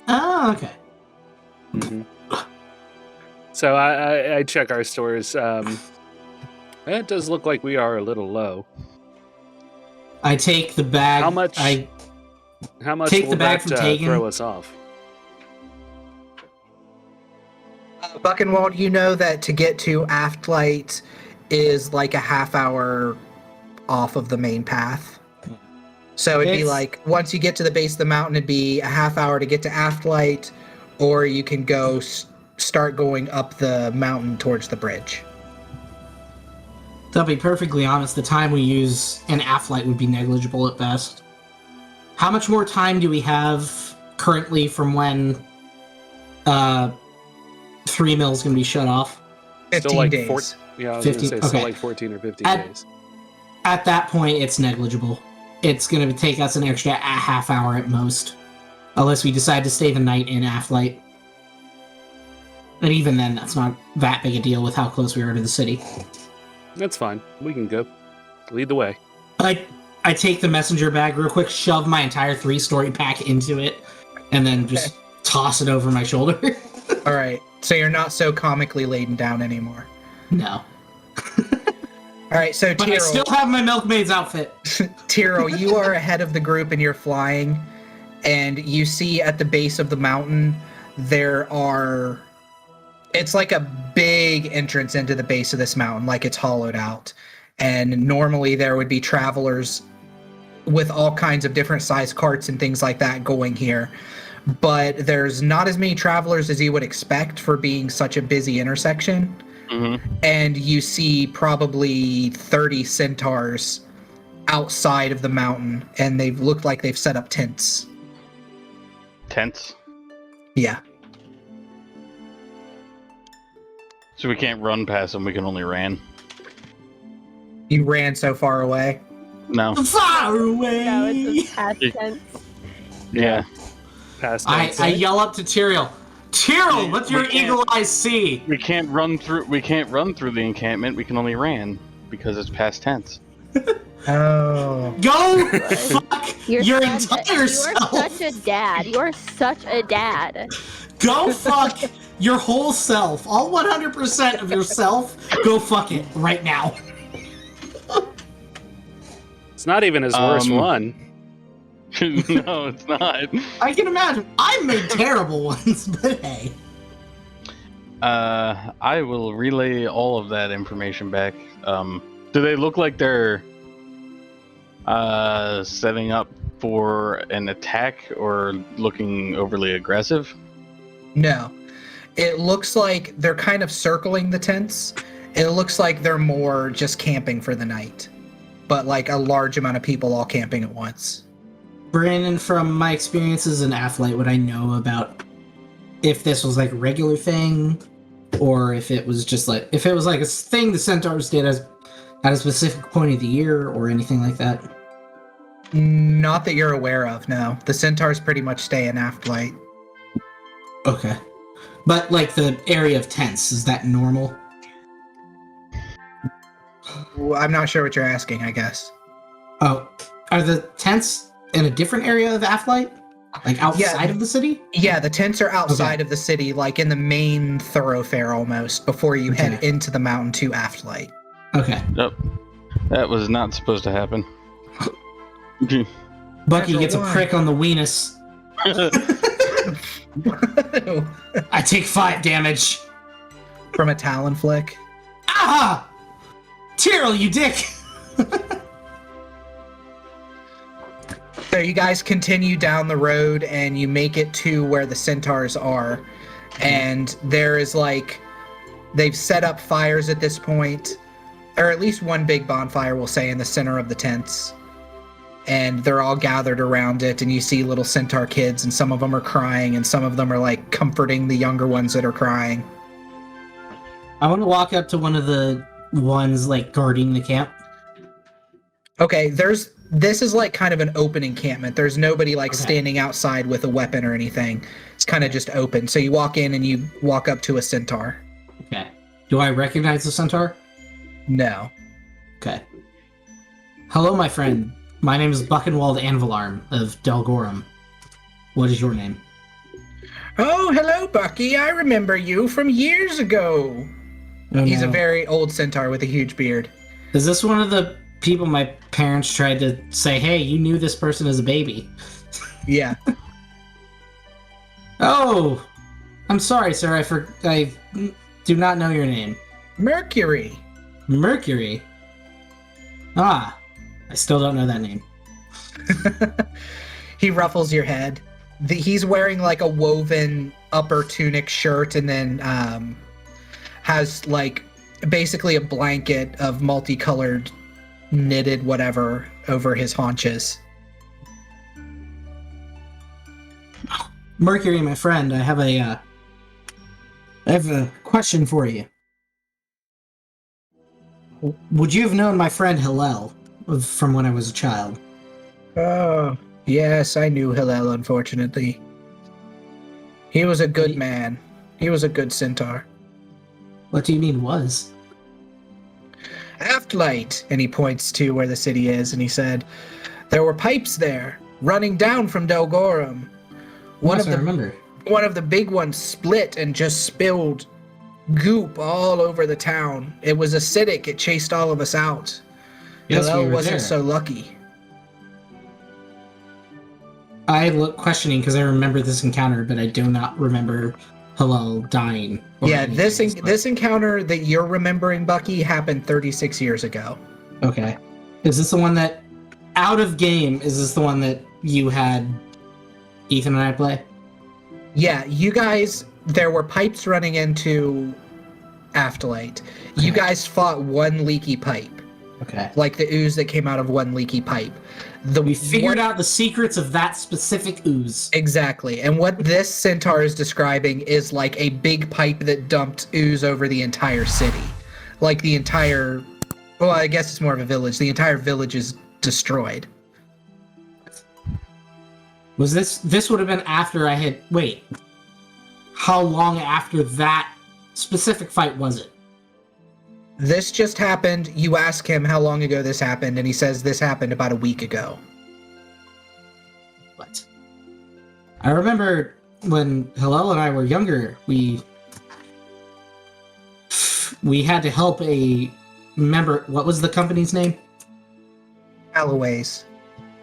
Oh, okay. hmm So I check our stores. It does look like we are a little low. I take the bag. How much- I How much Take will the bag that from Tegan. throw us off? Buchenwald, you know that to get to Aftlight is like a half hour off of the main path. So it'd be It's- like, once you get to the base of the mountain, it'd be a half hour to get to Aftlight, or you can go start going up the mountain towards the bridge. To be perfectly honest, the time we use in Athlight would be negligible at best. How much more time do we have currently from when 3 mills going to be shut off? 15 Still like days. Yeah, I was 15 gonna say still okay. like 14 or 15 At- days. At that point, it's negligible. It's going to take us an extra half hour at most. Unless we decide to stay the night in Athlight. And even then, that's not that big a deal with how close we are to the city. That's fine. We can go. Lead the way. I take the messenger bag real quick, shove my entire 3-story pack into it, and then just toss it over my shoulder. All right. So you're not so comically laden down anymore. No. All right. So But I still have my milkmaid's outfit. Tiro, you are ahead of the group and you're flying, and you see at the base of the mountain it's like a big entrance into the base of this mountain, like it's hollowed out. And normally there would be travelers with all kinds of different size carts and things like that going here. But there's not as many travelers as you would expect for being such a busy intersection. Mm-hmm. And you see probably 30 centaurs outside of the mountain, and they've looked like they've set up tents. Tents. Yeah. So we can't run past them. We can only ran. You ran so far away. No. Far away. No, it's a past tense. Yeah. Past I tense. yell up to Tyrael. Tyrael, what's your We can't- eagle eyes see? We can't run through. We can't run through the encampment. We can only ran because it's past tense. Oh. Go fuck your entire You self. are such a dad. You are such a dad. Go fuck your whole self. All 100% of yourself. Go fuck it right now. It's not even his worst one. No, it's not. I can imagine. I made terrible ones, but hey. I will relay all of that information back. Do they look like they're setting up for an attack or looking overly aggressive? No. It looks like they're kind of circling the tents. It looks like they're more just camping for the night. But like a large amount of people all camping at once. Brandon, from my experiences in Athlite, would I know about if this was like a regular thing, or if it was just like a thing the Centaurs did at a specific point of the year, or anything like that? Not that you're aware of, no. The Centaurs pretty much stay in Afterlight. Okay, but like the area of tents, is that normal? Well, I'm not sure what you're asking, I guess. Oh, are the tents in a different area of Athlite, like outside of the city? Yeah, the tents are outside of the city, like in the main thoroughfare almost, before you head into the mountain to Afterlight. Okay. Nope. That was not supposed to happen. Bucky gets a Why? prick on the weenus. I take 5 damage. From a Talon flick. Ah! Tyrael, you dick! So you guys continue down the road and you make it to where the Centaurs are. And there is like, they've set up fires at this point, or at least one big bonfire, we'll say, in the center of the tents. And they're all gathered around it, and you see little Centaur kids, and some of them are crying, and some of them are like comforting the younger ones that are crying. I want to walk up to one of the ones like guarding the camp. Okay, this is like kind of an open encampment. There's nobody like Okay. standing outside with a weapon or anything. It's kind of just open. So you walk in and you walk up to a Centaur. Okay. Do I recognize the centaur? No. Okay. Hello, my friend. My name is Buchenwald Anvilarm of Delgorum. What is your name? Oh, hello, Bucky. I remember you from years ago. Oh, He's no. a very old Centaur with a huge beard. Is this one of the people my parents tried to say, hey, you knew this person as a baby? Yeah. Oh! I'm sorry, sir. I do not know your name. Mercury. Mercury? Ah. I still don't know that name. He ruffles your head. He's wearing like a woven upper tunic shirt and then has like basically a blanket of multicolored knitted whatever over his haunches. Mercury, my friend, I have a question for you. Would you have known my friend Hillel from when I was a child? Oh, yes, I knew Hillel, unfortunately. He was a good man. He was a good centaur. What do you mean was? Afterlight, and he points to where the city is, and he said, there were pipes there, running down from Delgorum. Yes, I remember. One of the big ones split and just spilled goop all over the town. It was acidic. It chased all of us out. Yes, Hillel we were wasn't there. so lucky. I look questioning because I remember this encounter, but I do not remember Hillel dying. or Yeah, anything. this encounter that you're remembering, Bucky, happened 36 years ago. Okay. Is this the one that, out of game, is this the one that you had Ethan and I play? Yeah, you guys, there were pipes running into Afterlight. You Okay. guys fought one leaky pipe. Okay. like the ooze that came out of one leaky pipe. We figured out the secrets of that specific ooze. Exactly. And what this centaur is describing is like a big pipe that dumped ooze over the entire city. Like the entire, well, I guess it's more of a village. The entire village is destroyed. Was this would have been after I had, wait. How long after that specific fight was it? This just happened. You ask him how long ago this happened, and he says this happened about a week ago. What? I remember when Hillel and I were younger, we had to help a member. What was the company's name? Callaway's.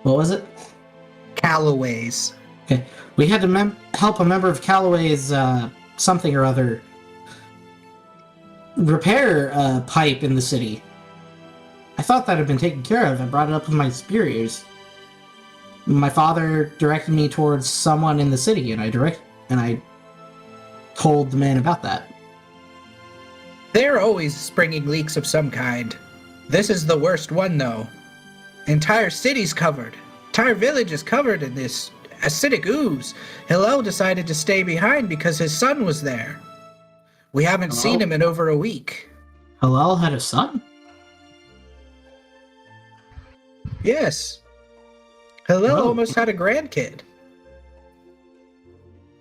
What was it? Callaway's. Okay. We had to help a member of Callaway's something or other repair a pipe in the city. I thought that had been taken care of. I brought it up with my superiors. My father directed me towards someone in the city, and I told the man about that. They're always springing leaks of some kind. This is the worst one, though. Entire city's covered. Entire village is covered in this acidic ooze. Hillel decided to stay behind because his son was there. We haven't seen him in over a week. Hillel had a son? Yes. Hillel Oh. almost had a grandkid.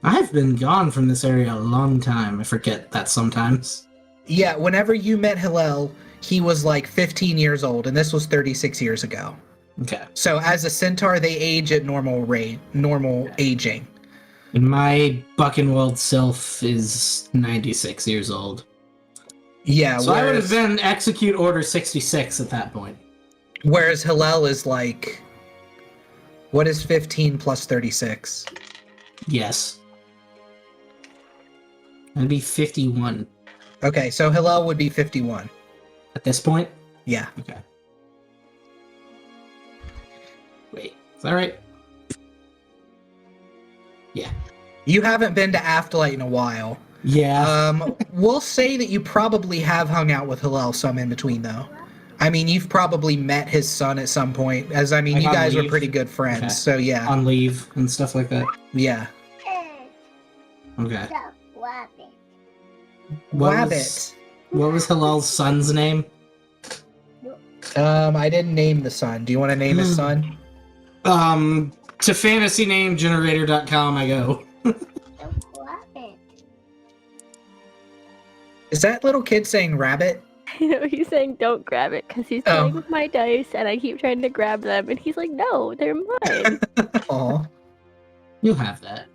I've been gone from this area a long time. I forget that sometimes. Yeah, whenever you met Hillel, he was like 15 years old, and this was 36 years ago. Okay. So as a centaur, they age at normal aging. And my Buchenwald self is 96 years old. Yeah, So I would have been Execute Order 66 at that point. Whereas Hillel is like, what is 15 plus 36? Yes. That'd be 51 Okay, so Hillel would be 51. at this point. Yeah. Okay. Wait, is that right? Yeah. You haven't been to Afterlight in a while. Yeah. We'll say that you probably have hung out with Hillel some in between, though. I mean, you've probably met his son at some point, as I mean, Like you on guys were leave? pretty good friends, Okay. so yeah. On leave and stuff like that. Yeah. Okay. Wabbit. What was Hillel's son's name? I didn't name the son. Do you want to name his son? To fantasynamegenerator.com I go. Wabbit. Is that little kid saying rabbit? You know, he's saying don't grab it because he's playing with my dice and I keep trying to grab them and he's like, no, they're mine. Aw. You'll have that.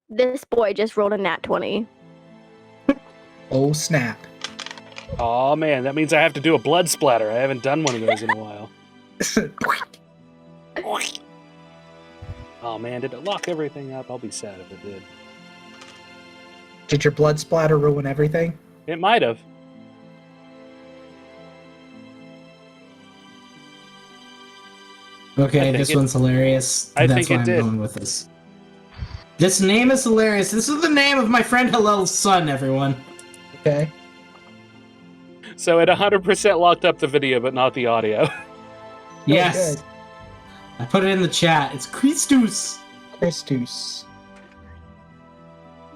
This boy just rolled a nat 20. Oh, snap. Oh man, that means I have to do a blood splatter. I haven't done one of those in a while. Oh man, did it lock everything up? I'll be sad if it did. Did your blood splatter ruin everything? It might have. Okay, think this it- one's hilarious. I That's think why it I'm did. going with this. This name is hilarious. This is the name of my friend Hillel's son, everyone. Okay. So it 100% locked up the video, but not the audio. Yes. good. I put it in the chat. It's Christus. Christus.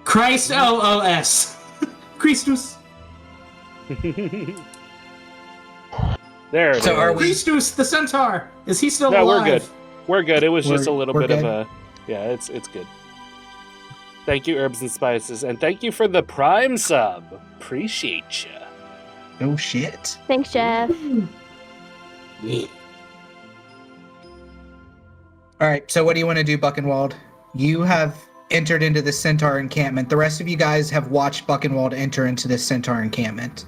Christ LOS. Christus. There it So is. are we- Christus the centaur. Is he still No, alive? we're good. We're good. It was just a little we're bit of good? a... Yeah, it's good. Thank you, Herbs and Spices. And thank you for the Prime sub. Appreciate ya. Oh, shit. Thanks, Jeff. Yeah. All right, so what do you want to do, Buchenwald? You have entered into the centaur encampment. The rest of you guys have watched Buchenwald enter into this centaur encampment,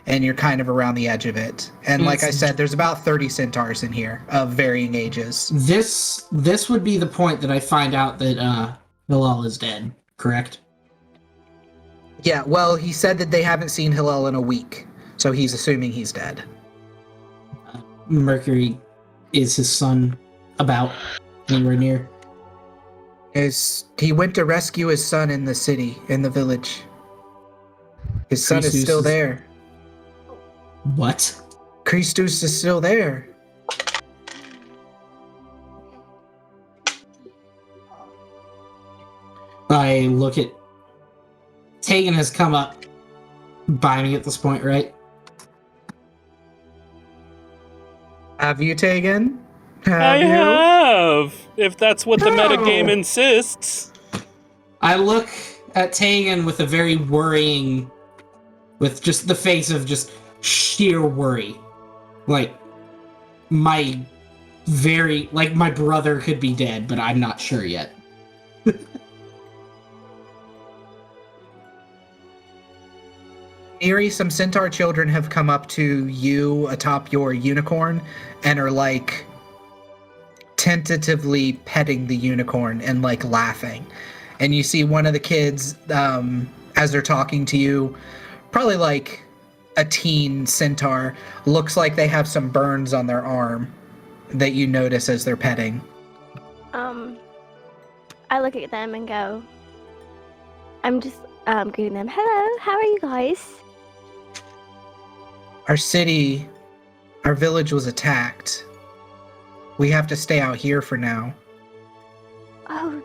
and you're kind of around the edge of it. And like I said, there's about 30 centaurs in here of varying ages. This would be the point that I find out that Hillel is dead, correct? Yeah, well, he said that they haven't seen Hillel in a week, so he's assuming he's dead. Mercury is his son about anywhere near? He went to rescue his son in the city, in the village. His son is Christus still is- there. What? Christus is still there. I look at... Tegan has come up by me at this point, right? Have you, Tegan? I Have you? have! If that's what the metagame No! insists. I look at Tegan with a very worrying... with just the face of just sheer worry. Like, my brother could be dead, but I'm not sure yet. Eerie, some centaur children have come up to you atop your unicorn and are like tentatively petting the unicorn and like laughing. And you see one of the kids, as they're talking to you, probably like a teen centaur, looks like they have some burns on their arm that you notice as they're petting. I look at them and go, I'm just greeting them. Hello, how are you guys? Our city, our village was attacked. We have to stay out here for now. Oh,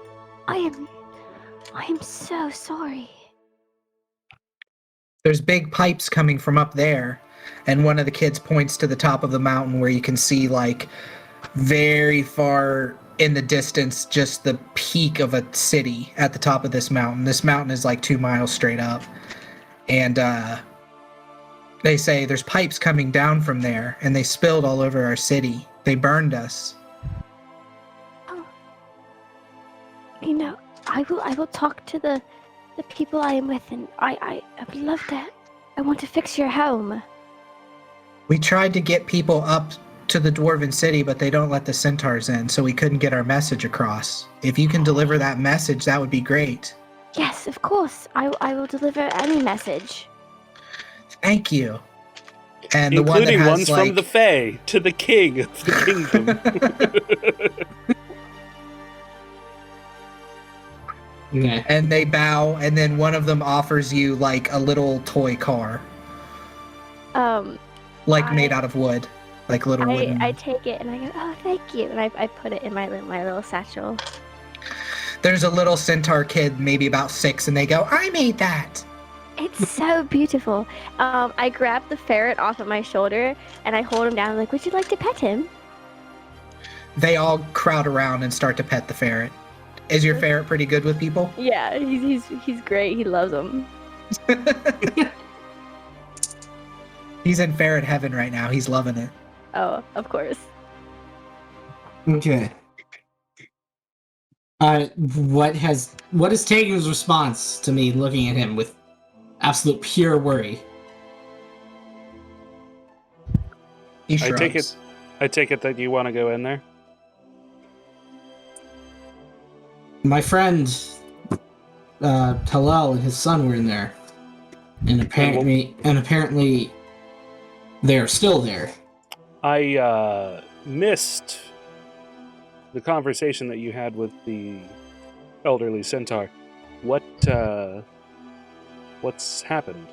I am so sorry. There's big pipes coming from up there, and one of the kids points to the top of the mountain where you can see, like, very far in the distance, just the peak of a city at the top of this mountain. This mountain is like 2 miles straight up. And they say there's pipes coming down from there, and they spilled all over our city. They burned us. Oh, you know, I will talk to the people I am with, and I would love that. I want to fix your home. We tried to get people up to the Dwarven City, but they don't let the centaurs in, so we couldn't get our message across. If you can deliver that message, that would be great. Yes, of course. I will deliver any message. Thank you. And the Including one that has, ones like, from the Fae to the king of the kingdom. Okay. and they bow, and then one of them offers you like a little toy car, like made out of wood, like little wooden. I take it and I go, oh, thank you, and I put it in my little satchel. There's a little centaur kid, maybe about 6, and they go, I made that. It's so beautiful. I grab the ferret off of my shoulder and I hold him down. I'm like, would you like to pet him? They all crowd around and start to pet the ferret. Is your ferret pretty good with people? Yeah, he's great. He loves them. He's in ferret heaven right now. He's loving it. Oh, of course. Okay. What is Tegan's response to me looking at him with absolute pure worry? He I shrugs. take it that you want to go in there. My friend Talal and his son were in there, and apparently they're still there. I missed the conversation that you had with the elderly centaur. What's happened?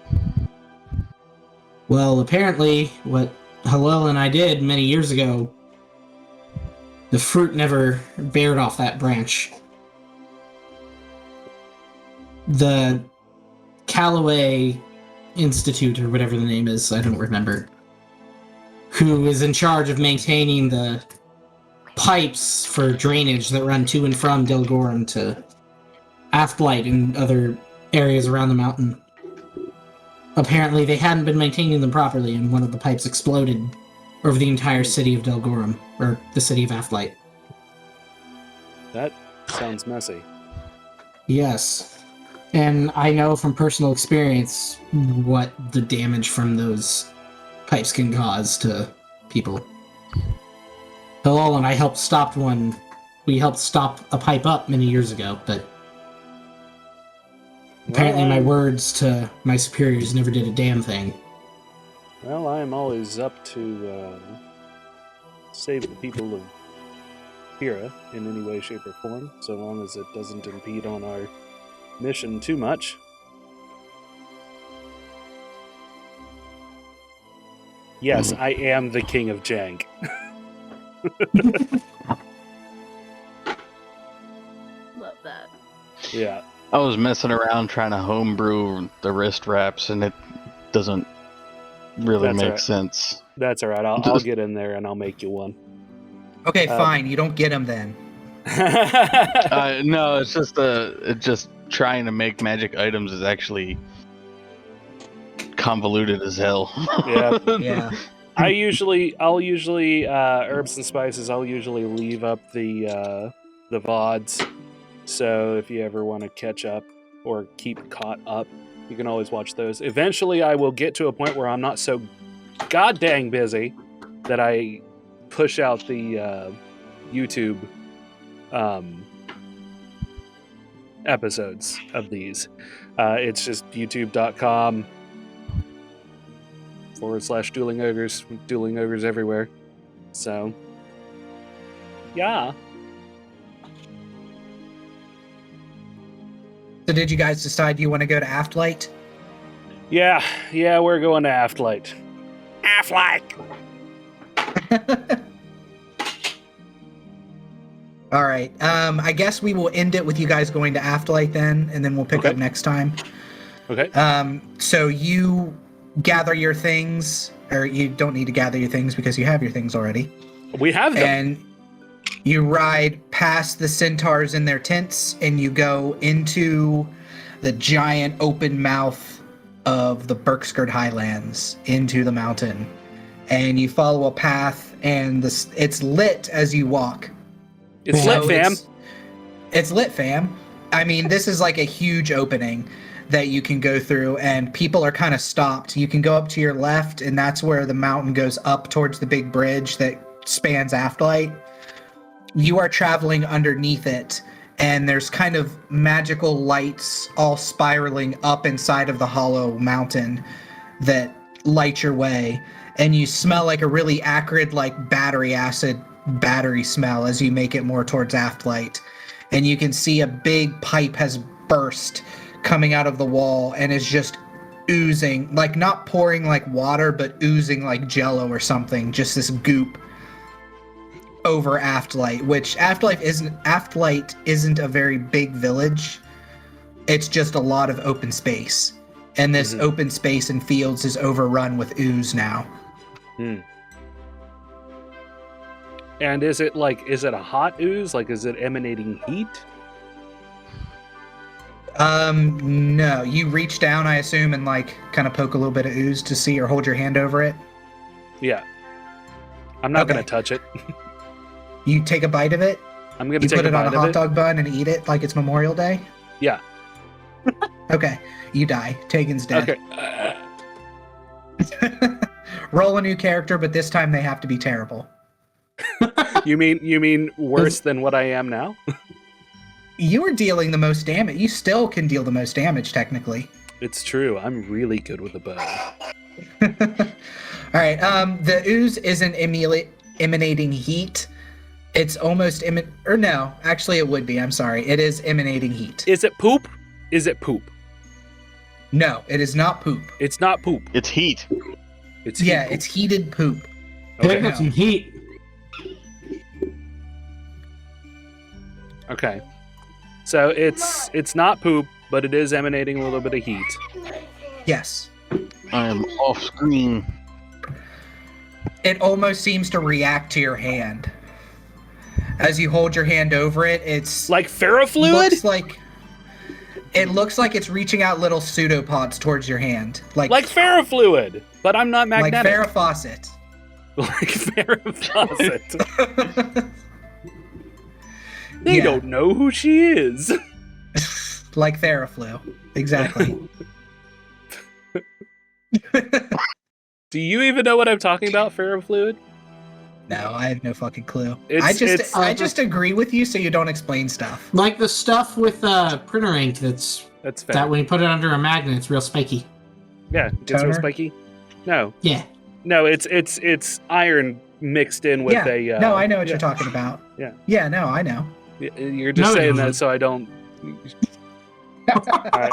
Well, apparently what Hillel and I did many years ago, the fruit never bared off that branch. The Callaway Institute, or whatever the name is, I don't remember, who is in charge of maintaining the pipes for drainage that run to and from Delgorum to Aftlight and other areas around the mountain. Apparently they hadn't been maintaining them properly, and one of the pipes exploded over the entire city of Delgorum, or the city of Aftlight. That sounds messy. Yes. And I know from personal experience what the damage from those pipes can cause to people. Hillel and I helped stop one. We helped stop a pipe up many years ago, but apparently my words to my superiors never did a damn thing. Well, I am always up to save the people of Hira in any way, shape, or form, so long as it doesn't impede on our mission too much. Yes, I am the king of jank. Love that. Yeah. I was messing around trying to homebrew the wrist wraps, and it doesn't really That's make right. sense. That's all right. I'll get in there and I'll make you one. Okay, fine. You don't get them then. No, it's just trying to make magic items is actually convoluted as hell. Yeah. Yeah. I'll usually herbs and spices. I'll usually leave up the VODs. So if you ever want to catch up or keep caught up, you can always watch those. Eventually, I will get to a point where I'm not so god dang busy that I push out the YouTube episodes of these. It's just youtube.com/dueling ogres, dueling ogres everywhere. So, yeah. So did you guys decide you want to go to Aftlight? Yeah, we're going to Aftlight. Aftlight! All right. I guess we will end it with you guys going to Aftlight then, and then we'll pick Okay. up next time. Okay. So you gather your things, or you don't need to gather your things because you have your things already. We have them. And you ride past the centaurs in their tents, and you go into the giant open mouth of the Berkskird Highlands into the mountain. And you follow a path, and it's lit as you walk. It's So lit, fam. It's lit, fam. I mean, this is like a huge opening that you can go through, and people are kind of stopped. You can go up to your left, and that's where the mountain goes up towards the big bridge that spans Aftlight. You are traveling underneath it, and there's kind of magical lights all spiraling up inside of the hollow mountain that light your way. And you smell like a really acrid, like battery smell as you make it more towards Aftlight. And you can see a big pipe has burst coming out of the wall and is just oozing, like not pouring like water, but oozing like jello or something, just this goop over Aftlight, which Aftlight isn't a very big village. It's just a lot of open space. And this open space and fields is overrun with ooze now. And is it a hot ooze? Like, is it emanating heat? No. You reach down, I assume, and like kind of poke a little bit of ooze to see, or hold your hand over it. Yeah. I'm not Okay. going to touch it. You take a bite of it. I'm going to You take put a it on bite a of hot it. dog bun and eat it like it's Memorial Day. Yeah. Okay. You die. Tegan's dead. Okay. Roll a new character, but this time they have to be terrible. You mean worse than what I am now? You are dealing the most damage. You still can deal the most damage, technically. It's true. I'm really good with a bow. All right. The ooze isn't emanating heat. It's almost no. Actually, it would be. I'm sorry. It is emanating heat. Is it poop? Is it poop? No, it is not poop. It's not poop. It's heat. It's Yeah, heat it's heated poop. Pick Okay. up some heat. Okay. So it's not poop, but it is emanating a little bit of heat. Yes. I am off screen. It almost seems to react to your hand. As you hold your hand over it, it's Like ferrofluid? it looks like it's reaching out little pseudopods towards your hand. Like ferrofluid, but I'm not Like magnetic. Farrah Fawcett. Like Farrah Fawcett. They Yeah. don't know who she is. Like Theraflu. Exactly. Do you even know what I'm talking about, ferrofluid? No, I have no fucking clue. It's- I just agree with you so you don't explain stuff. Like the stuff with printer ink that's That's fair. that when you put it under a magnet, it's real spiky. Yeah, it's real Toner? spiky. No, Yeah. it's iron mixed in with a. no, I know what yeah. you're talking about. Yeah. Yeah, no, I know. You're just No, saying no. that so I don't. All right.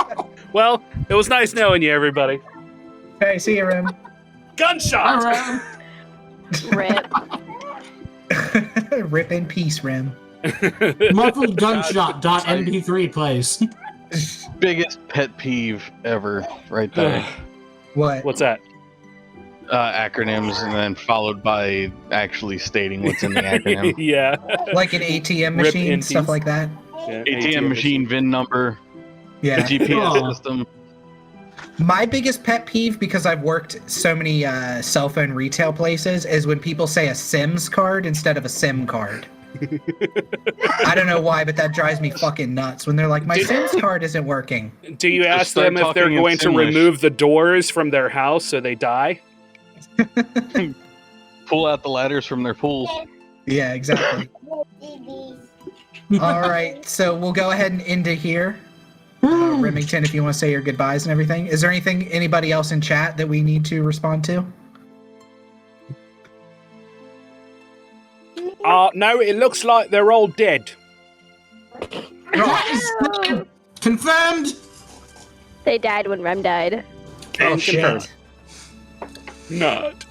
Well, it was nice knowing you, everybody. Hey, see you, Rim. Gunshot! Ram. Rip. Rip in peace, Rem. Muffled gunshot. .mp3 plays. Biggest pet peeve ever, right there. What? What's that? Acronyms and then followed by actually stating what's in the acronym. Yeah. Like an ATM Rip machine, in stuff peace. like that? Yeah, ATM machine VIN number, the Yeah. GPS Aw. system. My biggest pet peeve, because I've worked so many cell phone retail places, is when people say a Sims card instead of a SIM card. I don't know why, but that drives me fucking nuts when they're like, my Did- Sims card isn't working. Do you Just ask start them if they're talking in going to Simlish. remove the doors from their house so they die? Pull out the ladders from their pools. Yeah, exactly. All right, so we'll go ahead and end it here. Remington, if you want to say your goodbyes and everything. Is there anything anybody else in chat that we need to respond to? No, it looks like they're all dead. That is confirmed. They died when Rem died. Can shit. confirm. Not.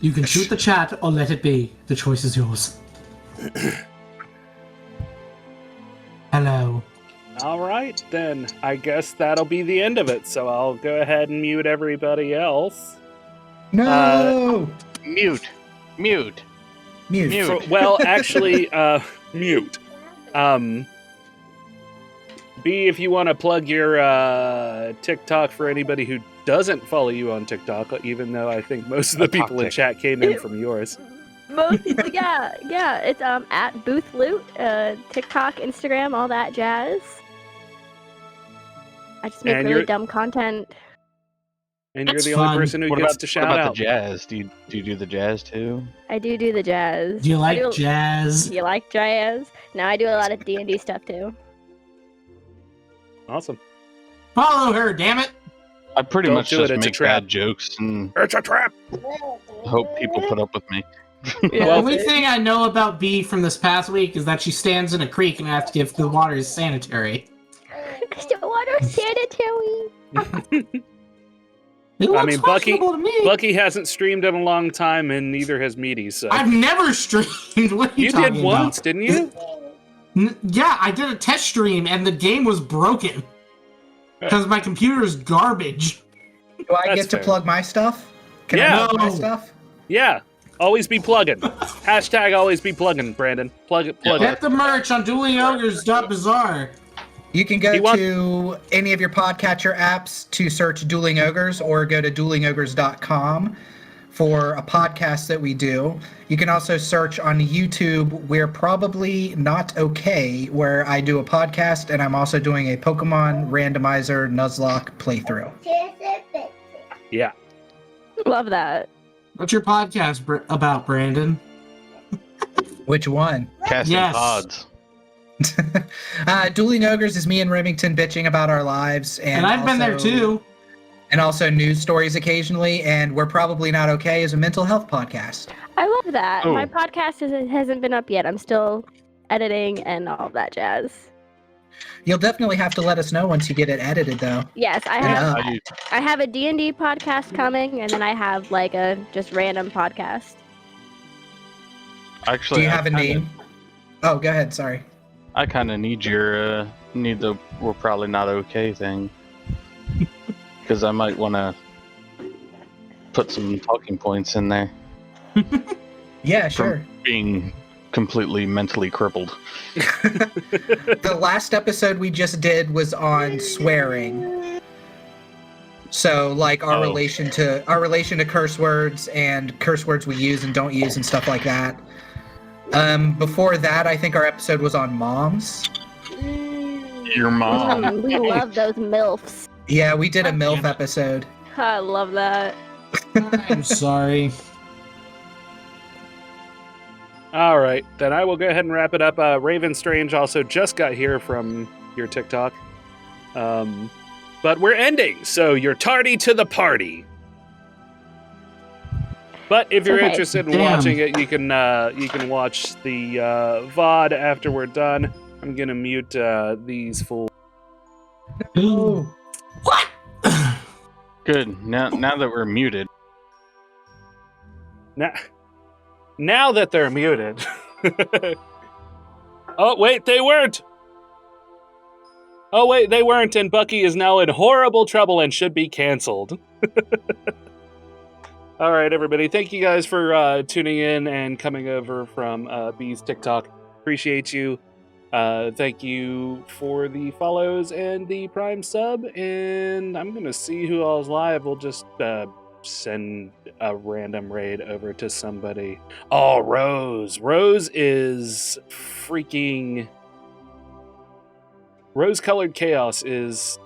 You can shoot the chat or let it be. The choice is yours. Hello. All right, then. I guess that'll be the end of it. So I'll go ahead and mute everybody else. No! Mute. Mute. Mute. Well, actually, mute. B, if you want to plug your TikTok for anybody who doesn't follow you on TikTok, even though I think most of the people in chat came in from yours. Most people, yeah. It's at Booth Loot, TikTok, Instagram, all that jazz. I just make And really you're- dumb content. And you're That's the only fun. person who What gets about, to what shout about out. the jazz? Do you do the jazz too? I do the jazz. Do you like I jazz? You like jazz? No, I do a lot of D&D stuff too. Awesome. Follow her, damn it. I pretty Don't much do it, just it's a make trap. bad jokes and It's a trap! hope people put up with me. The only thing I know about Bee from this past week is that she stands in a creek and asks if the water is sanitary. Because the water is sanitary. It I looks mean, Bucky- questionable to me. Bucky hasn't streamed in a long time, and neither has Meaty, so... I've never streamed. What are you, You talking did once, about? didn't you? Yeah, I did a test stream and the game was broken because my computer is garbage. Do I That's get to fair. plug my stuff? Can Yeah. I plug my No. stuff? Yeah. Always be plugging. Hashtag always be plugging, Brandon. Plug it, plug Get it. the merch on duelingogres.bazaar. You can go You want- to any of your podcatcher apps to search Dueling Ogres or go to duelingogres.com for a podcast that we do. You can also search on YouTube We're Probably Not Okay, where I do a podcast and I'm also doing a Pokemon Randomizer Nuzlocke playthrough. Yeah. Love that. What's your podcast about, Brandon? Which one? Casting Yes. pods. Dueling Ogres is me and Remington bitching about our lives. And I've been there also- too. And also news stories occasionally. And We're Probably Not Okay is a mental health podcast. I love that. Oh. My podcast hasn't been up yet. I'm still editing and all that jazz. You'll definitely have to let us know once you get it edited, though. Yes, I Yeah. have. I have a D&D podcast coming, and then I have like a just random podcast. Actually, Do you I have a kinda- name? Oh, go ahead. Sorry. I kind of need your need the "we're probably not okay" thing because I might want to put some talking points in there. Yeah, sure. Being completely mentally crippled. The last episode we just did was on swearing. So, like our Oh. relation to curse words and curse words we use and don't use and stuff like that. Before that, I think our episode was on moms. Your mom. We love those MILFs. Yeah, we did a MILF episode. I love that. I'm sorry. All right, then I will go ahead and wrap it up. Raven Strange also just got here from your TikTok. But we're ending, so you're tardy to the party. But if you're Okay. interested in Damn. watching it, you can watch the VOD after we're done. I'm gonna mute these fools. Ooh. What? Good. Now that we're muted, Now that they're muted. Oh, wait, they weren't! Oh, wait, they weren't, and Bucky is now in horrible trouble and should be canceled. All right, everybody. Thank you guys for tuning in and coming over from Bee's TikTok. Appreciate you. Thank you for the follows and the Prime sub. And I'm going to see who all's live. We'll just send a random raid over to somebody. Oh, Rose. Rose is freaking... Rose-colored chaos is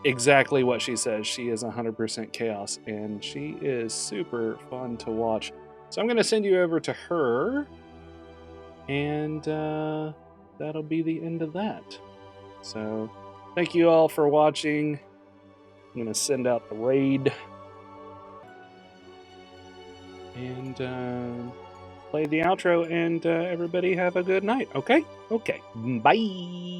exactly what she says. She is 100% chaos, and she is super fun to watch. So I'm going to send you over to her, and that'll be the end of that. So thank you all for watching. I'm going to send out the raid and play the outro, and everybody have a good night. Okay? Okay. Bye.